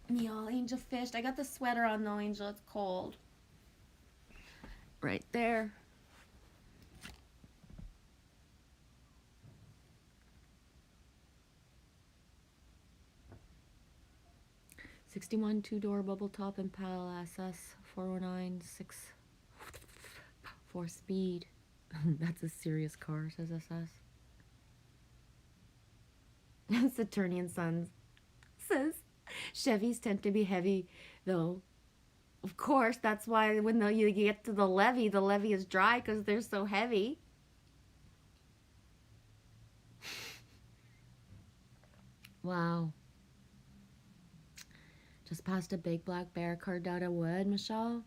Y'all, angel fish. I got the sweater on though, Angel. It's cold. Right there. '61 two-door bubble top Impala SS 409 4 speed. That's a serious car, says SS. Saturnian Sons says Chevys tend to be heavy, though. Of course, that's why when you get to the levee is dry because they're so heavy. Wow. Just passed a big black bear carved out of wood, Michelle.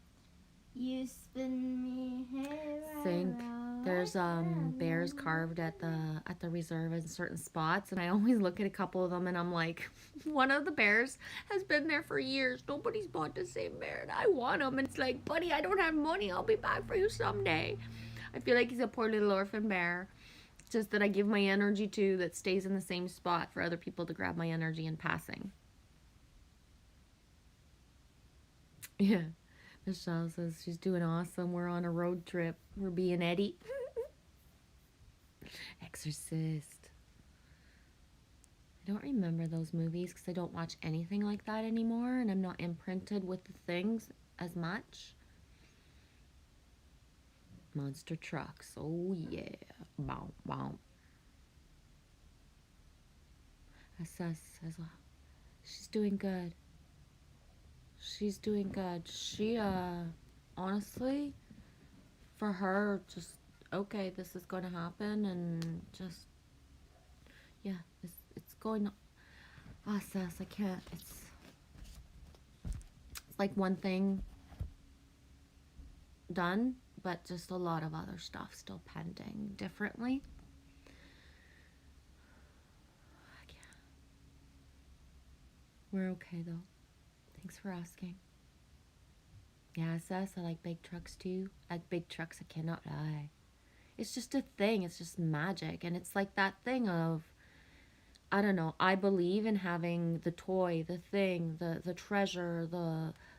You spin me hair Think there's bears carved at the reserve in certain spots, and I always look at a couple of them and I'm like, one of the bears has been there for years. Nobody's bought the same bear and I want him, and it's like, buddy, I don't have money. I'll be back for you someday. I feel like he's a poor little orphan bear. It's just that I give my energy to that stays in the same spot for other people to grab my energy in passing. Yeah. Michelle says she's doing awesome. We're on a road trip. We're being Eddie. Exorcist. I don't remember those movies because I don't watch anything like that anymore, and I'm not imprinted with the things as much. Monster trucks. Oh, yeah. Bow, bow. SS says, she's doing good. She's doing good. She, honestly, for her, just, okay, this is going to happen, and just, yeah, it's going, Sass, I can't, it's like one thing done, but just a lot of other stuff still pending differently. We're okay though. Thanks for asking. Yeah, sis, I like big trucks too. I like big trucks, I cannot lie. It's just a thing, it's just magic. And it's like that thing of, I don't know, I believe in having the toy, the thing, the treasure,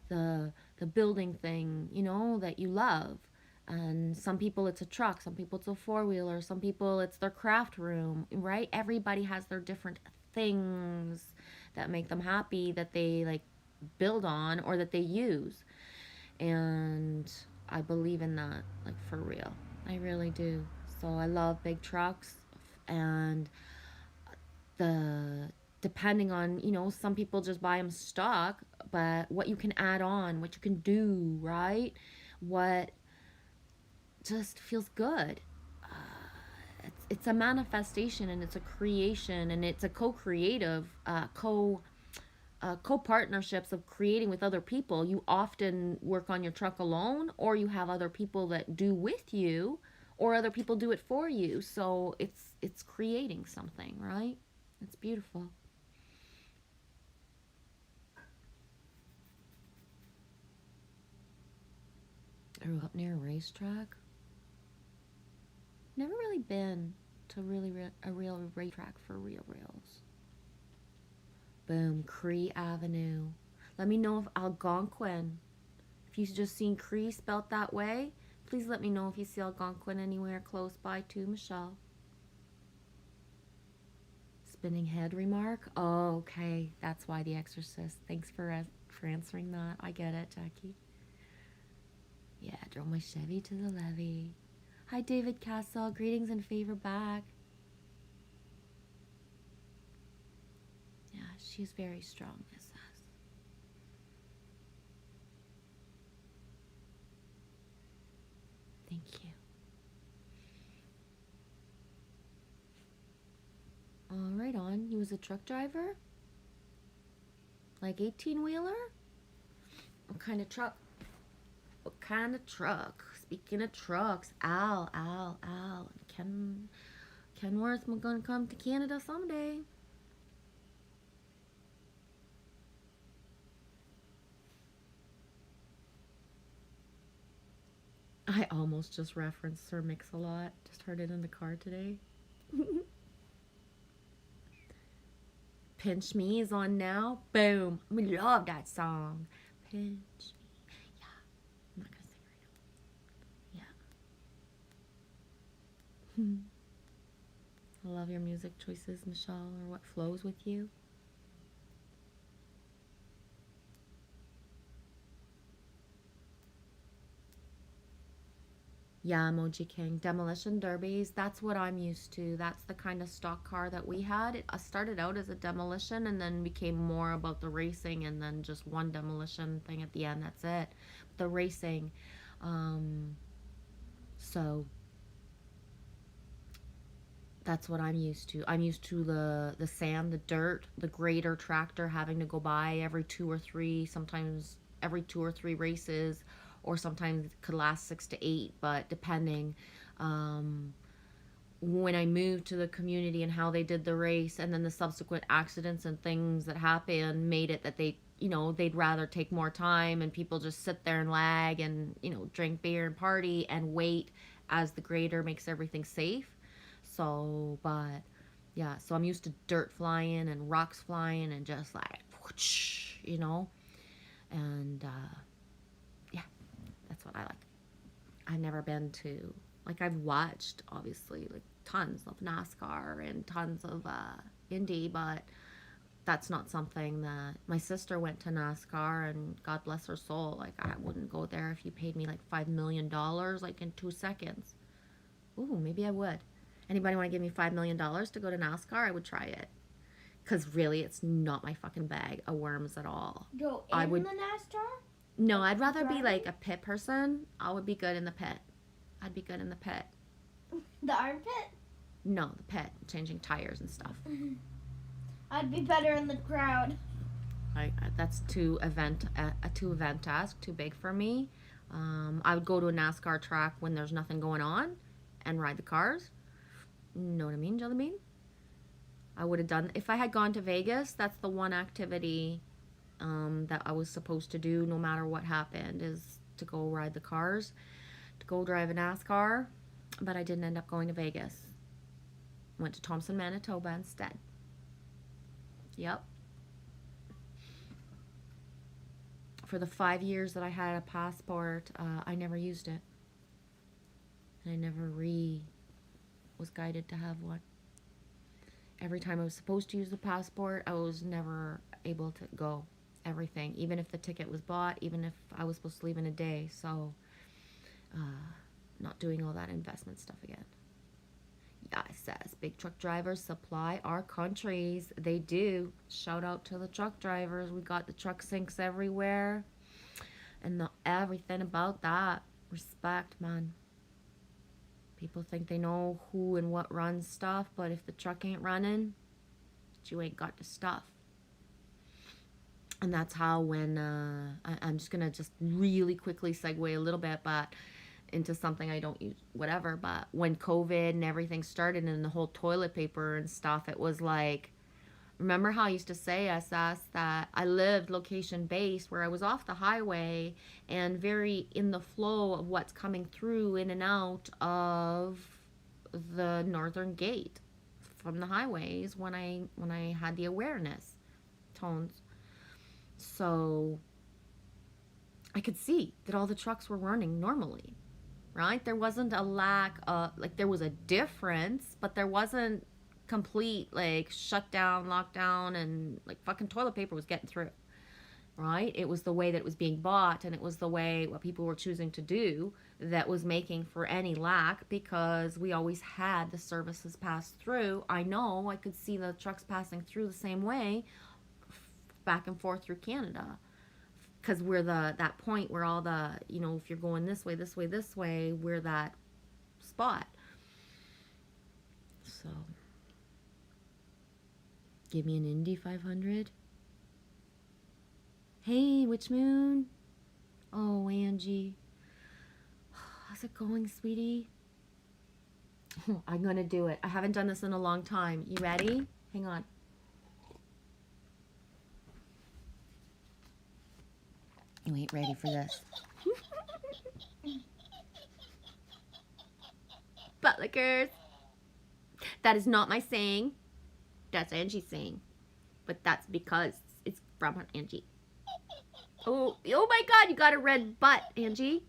the building thing, you know, that you love. And some people it's a truck, some people it's a four-wheeler, some people it's their craft room, right? Everybody has their different things that make them happy, that they like build on or that they use. And I believe in that, like for real. I really do. So I love big trucks, and the depending on, you know, some people just buy them stock, but what you can add on, what you can do, right? What just feels good. It's a manifestation, and it's a creation, and it's a co-creative co-partnerships of creating with other people. You often work on your truck alone, or you have other people that do with you, or other people do it for you. So it's creating something, right? It's beautiful. I grew up near a racetrack. Never really been to a real racetrack for reals. Boom, Cree Avenue. Let me know if Algonquin. If you've just seen Cree spelt that way, please let me know if you see Algonquin anywhere close by to Michelle. Spinning head remark? Oh, okay. That's why The Exorcist. Thanks for answering that. I get it, Jackie. Yeah, drove my Chevy to the levee. Hi, David Castle. Greetings and favor back. Yeah, she's very strong, Miss S. Thank you. All right, on. You was a truck driver? Like 18-wheeler? What kind of truck? What kind of truck? Speaking of trucks, Al. Kenworth, I'm gonna come to Canada someday. I almost just referenced Sir Mix-a-Lot. Just heard it in the car today. Pinch Me is on now. Boom. We love that song. Pinch Me. Yeah. I'm not gonna sing right now. Yeah. I love your music choices, Michelle, or what flows with you. Yeah, Emoji King. Demolition derbies, that's what I'm used to. That's the kind of stock car that we had. It started out as a demolition and then became more about the racing, and then just one demolition thing at the end. That's it. The racing. So that's what I'm used to. I'm used to the sand, the dirt, the grader tractor having to go by every 2 or 3, sometimes every 2 or 3 races, or sometimes it could last 6 to 8, but depending. When I moved to the community and how they did the race, and then the subsequent accidents and things that happened, made it that they, you know, they'd rather take more time, and people just sit there and lag and, you know, drink beer and party and wait as the grader makes everything safe. So, but yeah, so I'm used to dirt flying and rocks flying and just like, whoosh, you know, and yeah, that's what I like. I've never been to, like, I've watched obviously like tons of NASCAR and tons of Indy, but that's not something that my sister went to NASCAR, and God bless her soul. Like, I wouldn't go there if you paid me like $5 million like in 2 seconds. Ooh, maybe I would. Anybody want to give me $5 million to go to NASCAR? I would try it. Because really, it's not my fucking bag of worms at all. Go in I would, the NASCAR? no, I'd rather be Driving? like a pit person. I would be good in the pit. I'd be good in the pit. The armpit? No, the pit, changing tires and stuff. I'd be better in the crowd. That's too event-esque, too big for me. I would go to a NASCAR track when there's nothing going on and ride the cars. Know what I mean, Jelly Bean? I would have done. If I had gone to Vegas, that's the one activity that I was supposed to do no matter what happened, is to go ride the cars, to go drive a NASCAR. But I didn't end up going to Vegas. Went to Thompson, Manitoba instead. Yep. For the 5 years that I had a passport, I never used it. And I never was guided to have one. Every time I was supposed to use the passport, I was never able to go. Everything. Even if the ticket was bought, even if I was supposed to leave in a day. So, not doing all that investment stuff again. Yeah, it says big truck drivers supply our countries. They do. Shout out to the truck drivers. We got the truck sinks everywhere. And everything about that. Respect, man. People think they know who and what runs stuff, but if the truck ain't running, you ain't got the stuff. And that's how when, I'm just going to just really quickly segue a little bit, but into something I don't use, whatever, but when COVID and everything started and the whole toilet paper and stuff, it was like, remember how I used to say, SS, that I lived location based, where I was off the highway and very in the flow of what's coming through in and out of the northern gate from the highways when I had the awareness tones. So I could see that all the trucks were running normally, right? There wasn't a lack of, like, there was a difference, but there wasn't complete, like, shutdown, lockdown, and, like, fucking toilet paper was getting through, right? It was the way that it was being bought, and it was the way what people were choosing to do that was making for any lack, because we always had the services pass through. I know I could see the trucks passing through the same way back and forth through Canada, because we're that point where all the, you know, if you're going this way, this way, this way, we're that spot. So give me an Indy 500. Hey, Witch Moon. Oh, Angie. How's it going, sweetie? I'm gonna do it. I haven't done this in a long time. You ready? Hang on. You ain't ready for this. Buttlickers. That is not my saying. That's Angie's saying. But that's because it's from Angie. Oh my God, you got a red butt, Angie.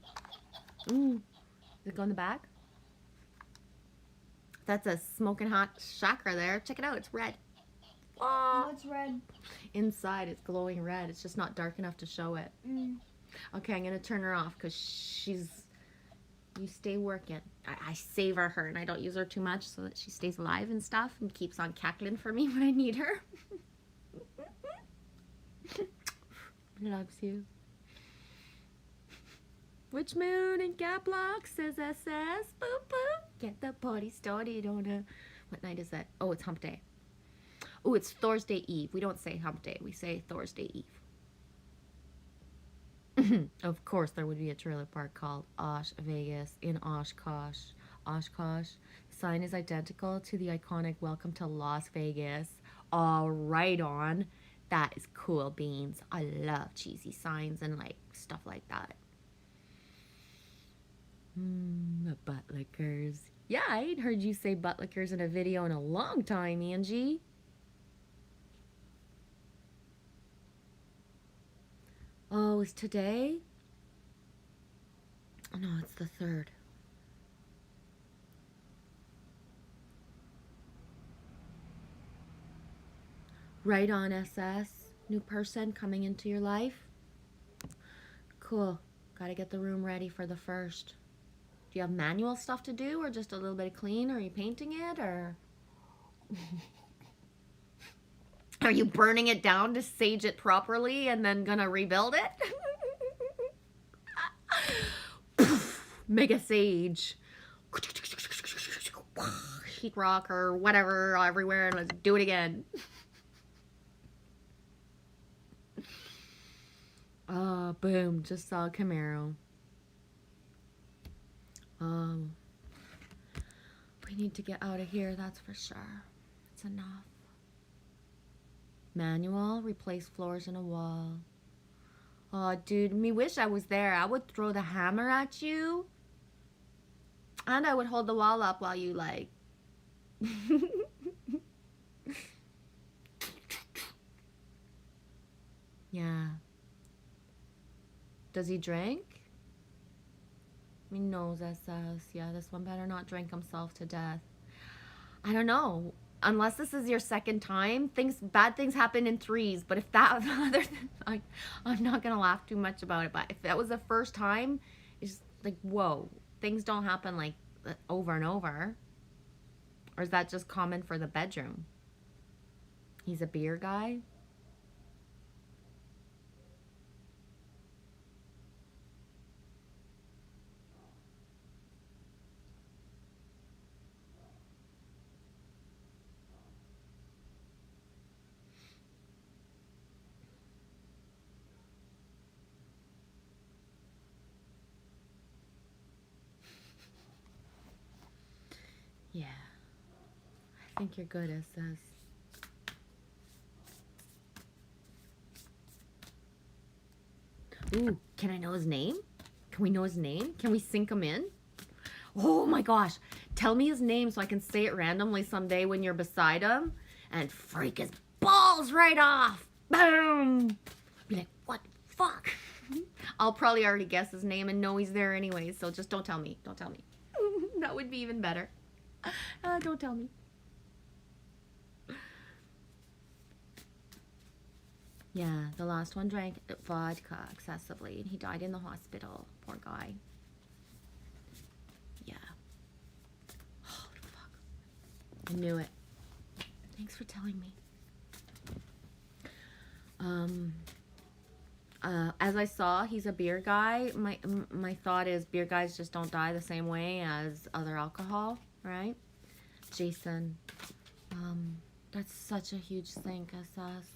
Ooh. Does it go in the back? That's a smoking hot chakra there. Check it out, it's red. Oh, it's red. Inside, it's glowing red. It's just not dark enough to show it. Okay, I'm going to turn her off because you stay working. I savor her and I don't use her too much so that she stays alive and stuff and keeps on cackling for me when I need her. Loves you. Witch Moon and Gaplock says SS. Boop boop. Get the party started on a... What night is that? Oh, it's hump day. Oh, it's Thursday Eve. We don't say hump day. We say Thursday Eve. Of course, there would be a trailer park called Osh Vegas in Oshkosh. Oshkosh. The sign is identical to the iconic Welcome to Las Vegas. All right on. That is cool beans. I love cheesy signs and like stuff like that. The buttlickers. Yeah, I ain't heard you say buttlickers in a video in a long time, Angie. Oh, is today? Oh, no, it's the 3rd. Right on, SS. New person coming into your life. Cool. Gotta get the room ready for the 1st. Do you have manual stuff to do or just a little bit of clean? Are you painting it or... Are you burning it down to sage it properly and then gonna rebuild it? Mega sage. Heat rock or whatever everywhere and let's do it again. Oh, boom. Just saw a Camaro. We need to get out of here, that's for sure. It's enough. Manual, replace floors and a wall. Oh, dude, me wish I was there. I would throw the hammer at you. And I would hold the wall up while you, like... Yeah. Does he drink? He knows SS. Yeah, this one better not drink himself to death. I don't know. Unless this is your second time, bad things happen in threes. But if that other than, I'm not gonna laugh too much about it. But if that was the first time, it's like, whoa, things don't happen like over and over. Or is that just common for the bedroom? He's a beer guy. Yeah. I think you're good, SS. Ooh, can I know his name? Can we know his name? Can we sync him in? Oh my gosh. Tell me his name so I can say it randomly someday when you're beside him and freak his balls right off. Boom. Be like, what the fuck? I'll probably already guess his name and know he's there anyway, so just don't tell me. Don't tell me. That would be even better. Don't tell me. Yeah, the last one drank vodka excessively and he died in the hospital. Poor guy. Yeah. Oh, fuck. I knew it. Thanks for telling me. As I saw, he's a beer guy. My thought is beer guys just don't die the same way as other alcohol, right? Jason. That's such a huge thing, SS.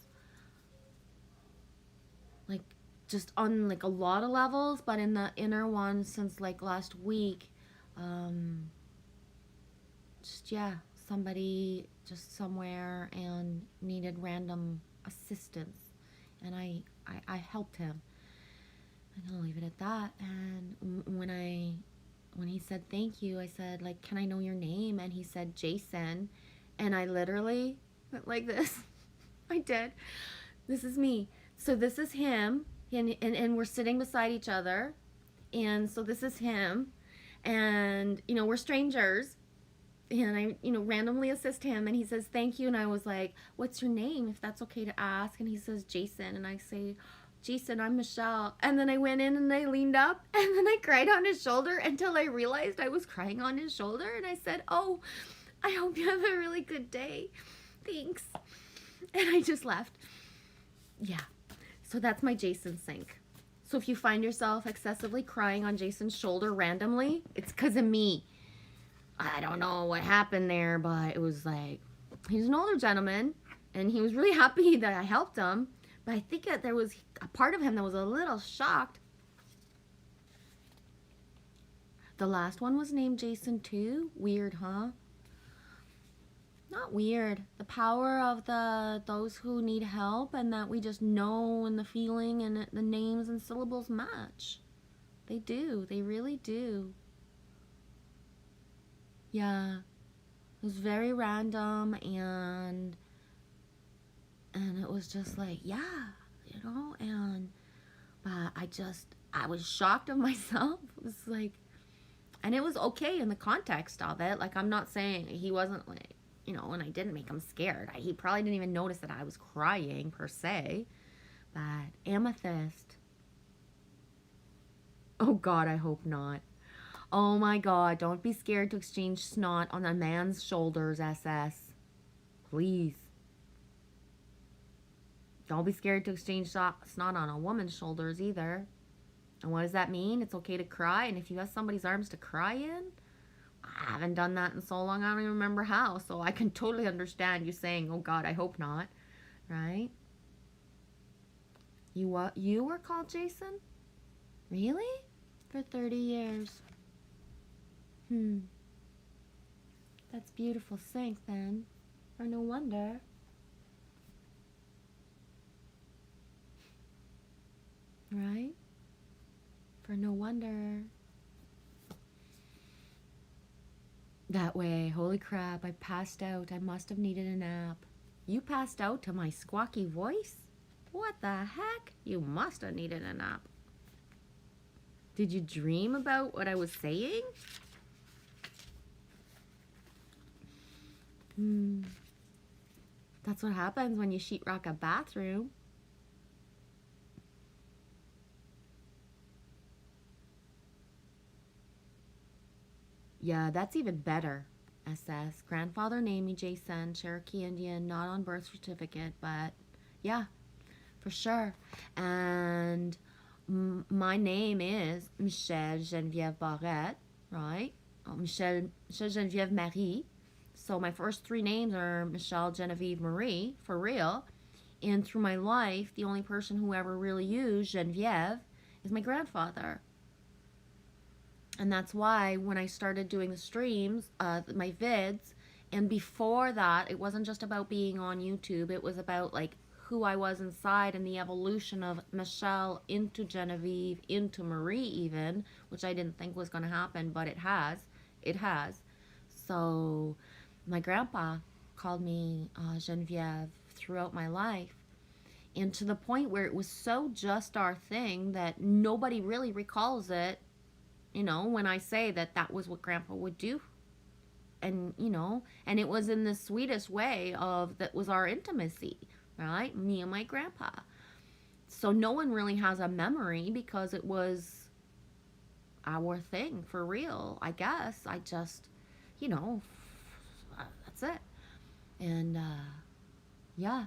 Like, just on, like, a lot of levels, but in the inner one since, like, last week, just, yeah, somebody just somewhere and needed random assistance, and I helped him. And I'll leave it at that. And when he said thank you, I said, like, can I know your name? And he said Jason, and I literally went like this. I did. This is me. So this is him, and we're sitting beside each other, and so this is him, and, you know, we're strangers, and I, you know, randomly assist him, and he says thank you, and I was like, what's your name, if that's okay to ask? And he says Jason, and I say, Jason, I'm Michelle. And then I went in and I leaned up, and then I cried on his shoulder until I realized I was crying on his shoulder, and I said, oh, I hope you have a really good day. Thanks. And I just left. Yeah. So that's my Jason sync. So if you find yourself excessively crying on Jason's shoulder randomly, it's because of me. I don't know what happened there, but it was like, he's an older gentleman, and he was really happy that I helped him. But I think that there was a part of him that was a little shocked. The last one was named Jason too. Weird, huh? Not weird. The power of those who need help, and that we just know, and the feeling and the names and syllables match. They do. They really do. Yeah. It was very random, and it was just like, yeah, you know, but I was shocked of myself. It was like, and it was okay in the context of it. Like, I'm not saying he wasn't like, you know, and I didn't make him scared. He probably didn't even notice that I was crying per se. But amethyst. Oh God, I hope not. Oh my God, don't be scared to exchange snot on a man's shoulders, SS. Please. Don't be scared to exchange snot on a woman's shoulders either. And what does that mean? It's okay to cry, and if you have somebody's arms to cry in, I haven't done that in so long I don't even remember how, so I can totally understand you saying, oh God, I hope not, right? You were called Jason? Really? For 30 years. That's beautiful sync then. Or no wonder. right? For no wonder. That way, holy crap, I passed out. I must have needed a nap. You passed out to my squawky voice? What the heck? You must have needed a nap. Did you dream about what I was saying? That's what happens when you sheetrock a bathroom. Yeah, that's even better. SS. Grandfather named me Jason, Cherokee Indian, not on birth certificate, but yeah, for sure. And my name is Michelle Geneviève Barrette, right? Oh, Michelle Geneviève Marie. So my first three names are Michelle Genevieve Marie, for real. And through my life, the only person who ever really used Geneviève is my grandfather. And that's why when I started doing the streams, my vids, and before that, it wasn't just about being on YouTube. It was about like who I was inside and the evolution of Michelle into Genevieve, into Marie even, which I didn't think was going to happen, but it has. It has. So my grandpa called me Geneviève throughout my life. And to the point where it was so just our thing that nobody really recalls it, you know, when I say that that was what grandpa would do. And, you know, and it was in the sweetest way of that was our intimacy, right? Me and my grandpa. So no one really has a memory because it was our thing for real, I guess. I just, you know, that's it. And, yeah,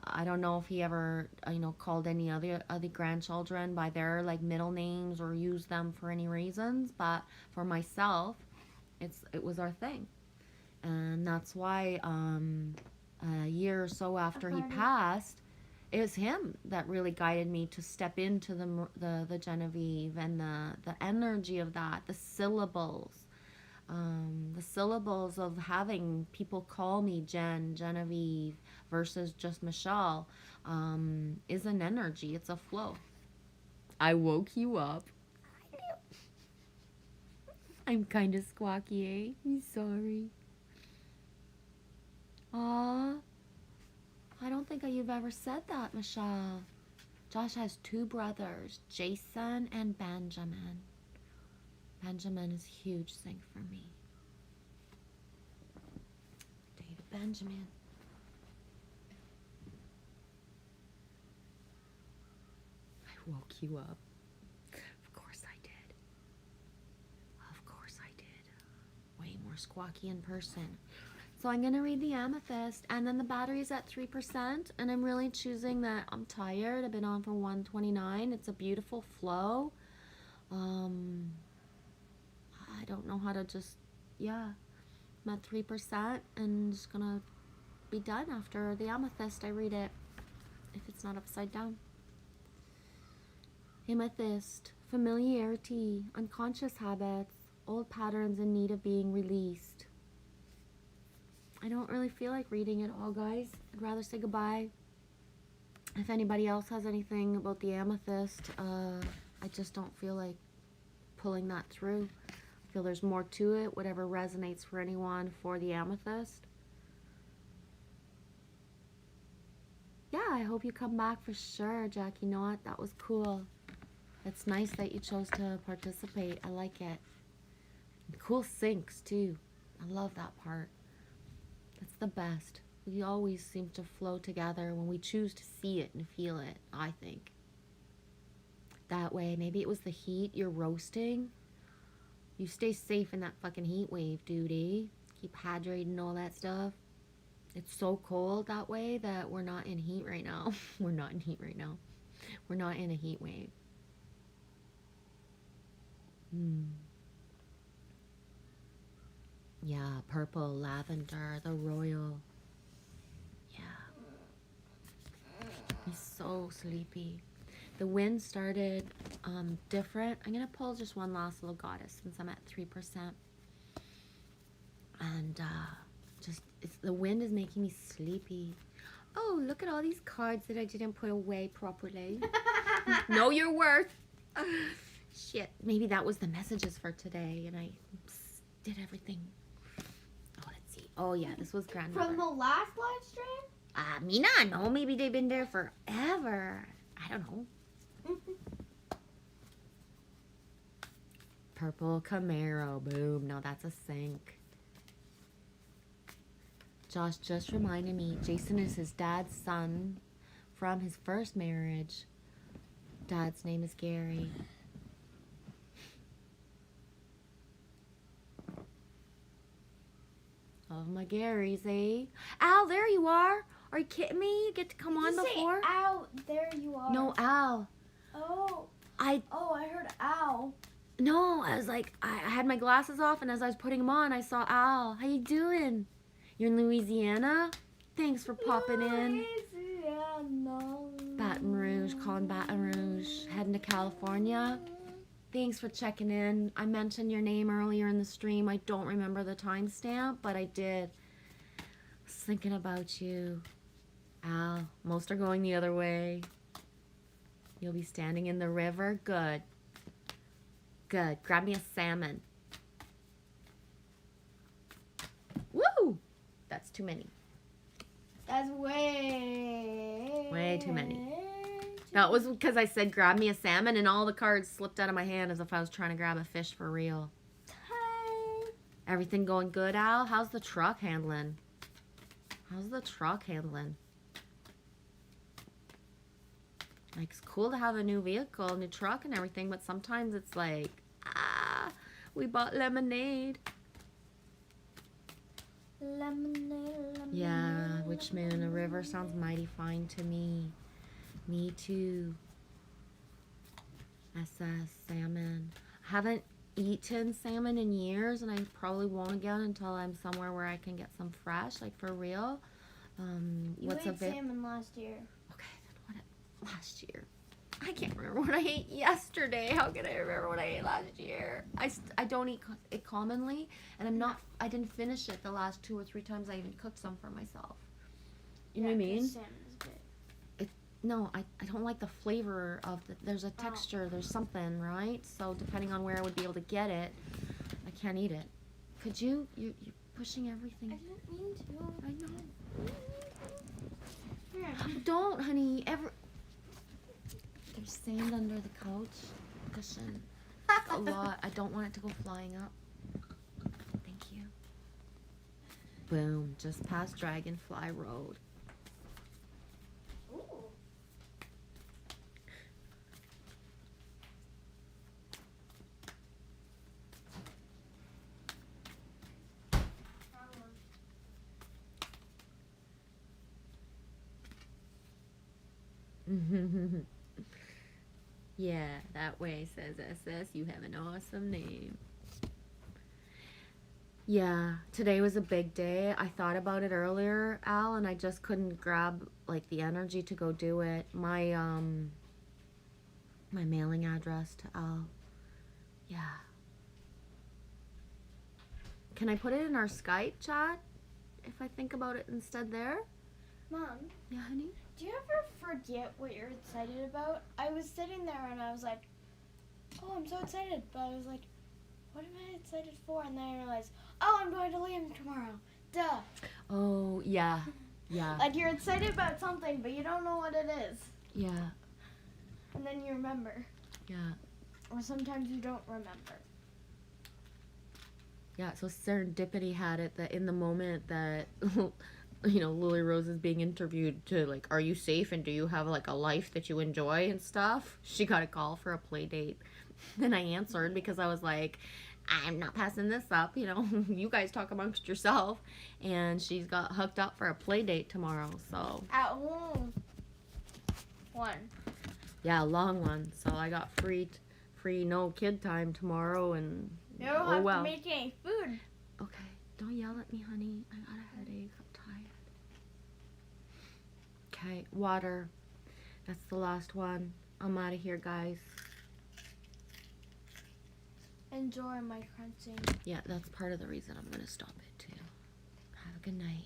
I don't know if he ever, you know, called any other grandchildren by their like middle names or used them for any reasons, but for myself, it was our thing, and that's why a year or so after he passed, it was him that really guided me to step into the Genevieve and the energy of that, the syllables. The syllables of having people call me Genevieve versus just Michelle is an energy. It's a flow. I woke you up. I'm kind of squawky, eh? I'm sorry. Aw, I don't think you've ever said that, Michelle. Josh has two brothers, Jason and Benjamin. Benjamin is a huge thing for me. David Benjamin. I woke you up. Of course I did. Of course I did. Way more squawky in person. So I'm going to read the amethyst, and then the battery's at 3%, and I'm really choosing that I'm tired. I've been on for 129. It's a beautiful flow. I don't know how to just, yeah, I'm at 3% and just going to be done after the amethyst. I read it if it's not upside down. Amethyst, familiarity, unconscious habits, old patterns in need of being released. I don't really feel like reading it all, guys. I'd rather say goodbye. If anybody else has anything about the amethyst, I just don't feel like pulling that through. I feel there's more to it, whatever resonates for anyone for the amethyst. Yeah, I hope you come back for sure, Jackie. You know what? That was cool. It's nice that you chose to participate. I like it. And cool syncs, too. I love that part. It's the best. We always seem to flow together when we choose to see it and feel it, I think. That way, maybe it was the heat, you're roasting. You stay safe in that fucking heat wave, dude. Keep hydrated and all that stuff. It's so cold that way that we're not in heat right now. We're not in heat right now. We're not in a heat wave. Yeah, purple, lavender, the royal. Yeah. He's so sleepy. The wind started different. I'm going to pull just one last little goddess since I'm at 3%. And the wind is making me sleepy. Oh, look at all these cards that I didn't put away properly. Know your worth. Shit. Maybe that was the messages for today, and I did everything. Oh, let's see. Oh, yeah, this was grandmother. From the last live stream? Me not know. Maybe they've been there forever. I don't know. Purple Camaro. Boom. No, that's a sink. Josh just reminded me, Jason is his dad's son from his first marriage. Dad's name is Gary. Love my Garys, eh? Al, there you are. Are you kidding me? You get to come on Just before? say, ow, there you are. No, Al. Oh, I I heard ow. No, I was like, I had my glasses off, and as I was putting them on, I saw Al. How you doing? You're in Louisiana? Thanks for popping in. Baton Rouge, calling Baton Rouge, heading to California. Thanks for checking in. I mentioned your name earlier in the stream. I don't remember the timestamp, but I did. I was thinking about you. Al, most are going the other way. You'll be standing in the river? Good. Good. Grab me a salmon. Woo! That's too many. That's way too many. That was because I said grab me a salmon and all the cards slipped out of my hand as if I was trying to grab a fish for real. Everything going good, Al? How's the truck handling? How's the truck handling? Like, it's cool to have a new vehicle, new truck and everything, but sometimes it's like, we bought lemonade. Lemonade. Yeah, Witch Moon in a river sounds mighty fine to me. Me too. SS salmon. I haven't eaten salmon in years, and I probably won't again until I'm somewhere where I can get some fresh, like for real. You ate salmon last year. Okay, then what? Last year. I can't remember what I ate yesterday. How can I remember what I ate last year? I don't eat it commonly, and I didn't finish it the last 2 or 3 times I even cooked some for myself. You know what I mean? Salmon is good. No, I don't like the flavor of there's a texture, there's something, right? So depending on where I would be able to get it, I can't eat it. Could you? You're pushing everything. I didn't mean to. I know. Here. Don't, honey. There's sand under the couch cushion. A lot. I don't want it to go flying up. Thank you. Boom. Just past Dragonfly Road. Ooh. Yeah, that way, says SS. You have an awesome name. Yeah, today was a big day. I thought about it earlier, Al, and I just couldn't grab like the energy to go do it. My mailing address to Al. Yeah. Can I put it in our Skype chat if I think about it instead there? Mom, Yeah, honey? do you ever forget what you're excited about? I was sitting there and I was like, oh, I'm so excited. But I was like, what am I excited for? And then I realized, oh, I'm going to Liam tomorrow. Duh. Oh, yeah. Yeah. Like you're excited about something, but you don't know what it is. Yeah. And then you remember. Yeah. Or sometimes you don't remember. Yeah, so serendipity had it that in the moment that, you know, Lily Rose is being interviewed to, like, are you safe and do you have, like, a life that you enjoy and stuff? She got a call for a play date. And I answered because I was like, I'm not passing this up, you know, you guys talk amongst yourself. And she's got hooked up for a play date tomorrow, so. At home. One. Yeah, a long one. So I got free no kid time tomorrow and, You don't have to make any food. Okay, don't yell at me, honey. I got a headache. I'm tired. Okay, water. That's the last one. I'm out of here, guys. Enjoy my crunching. Yeah, that's part of the reason I'm going to stop it, too. Have a good night.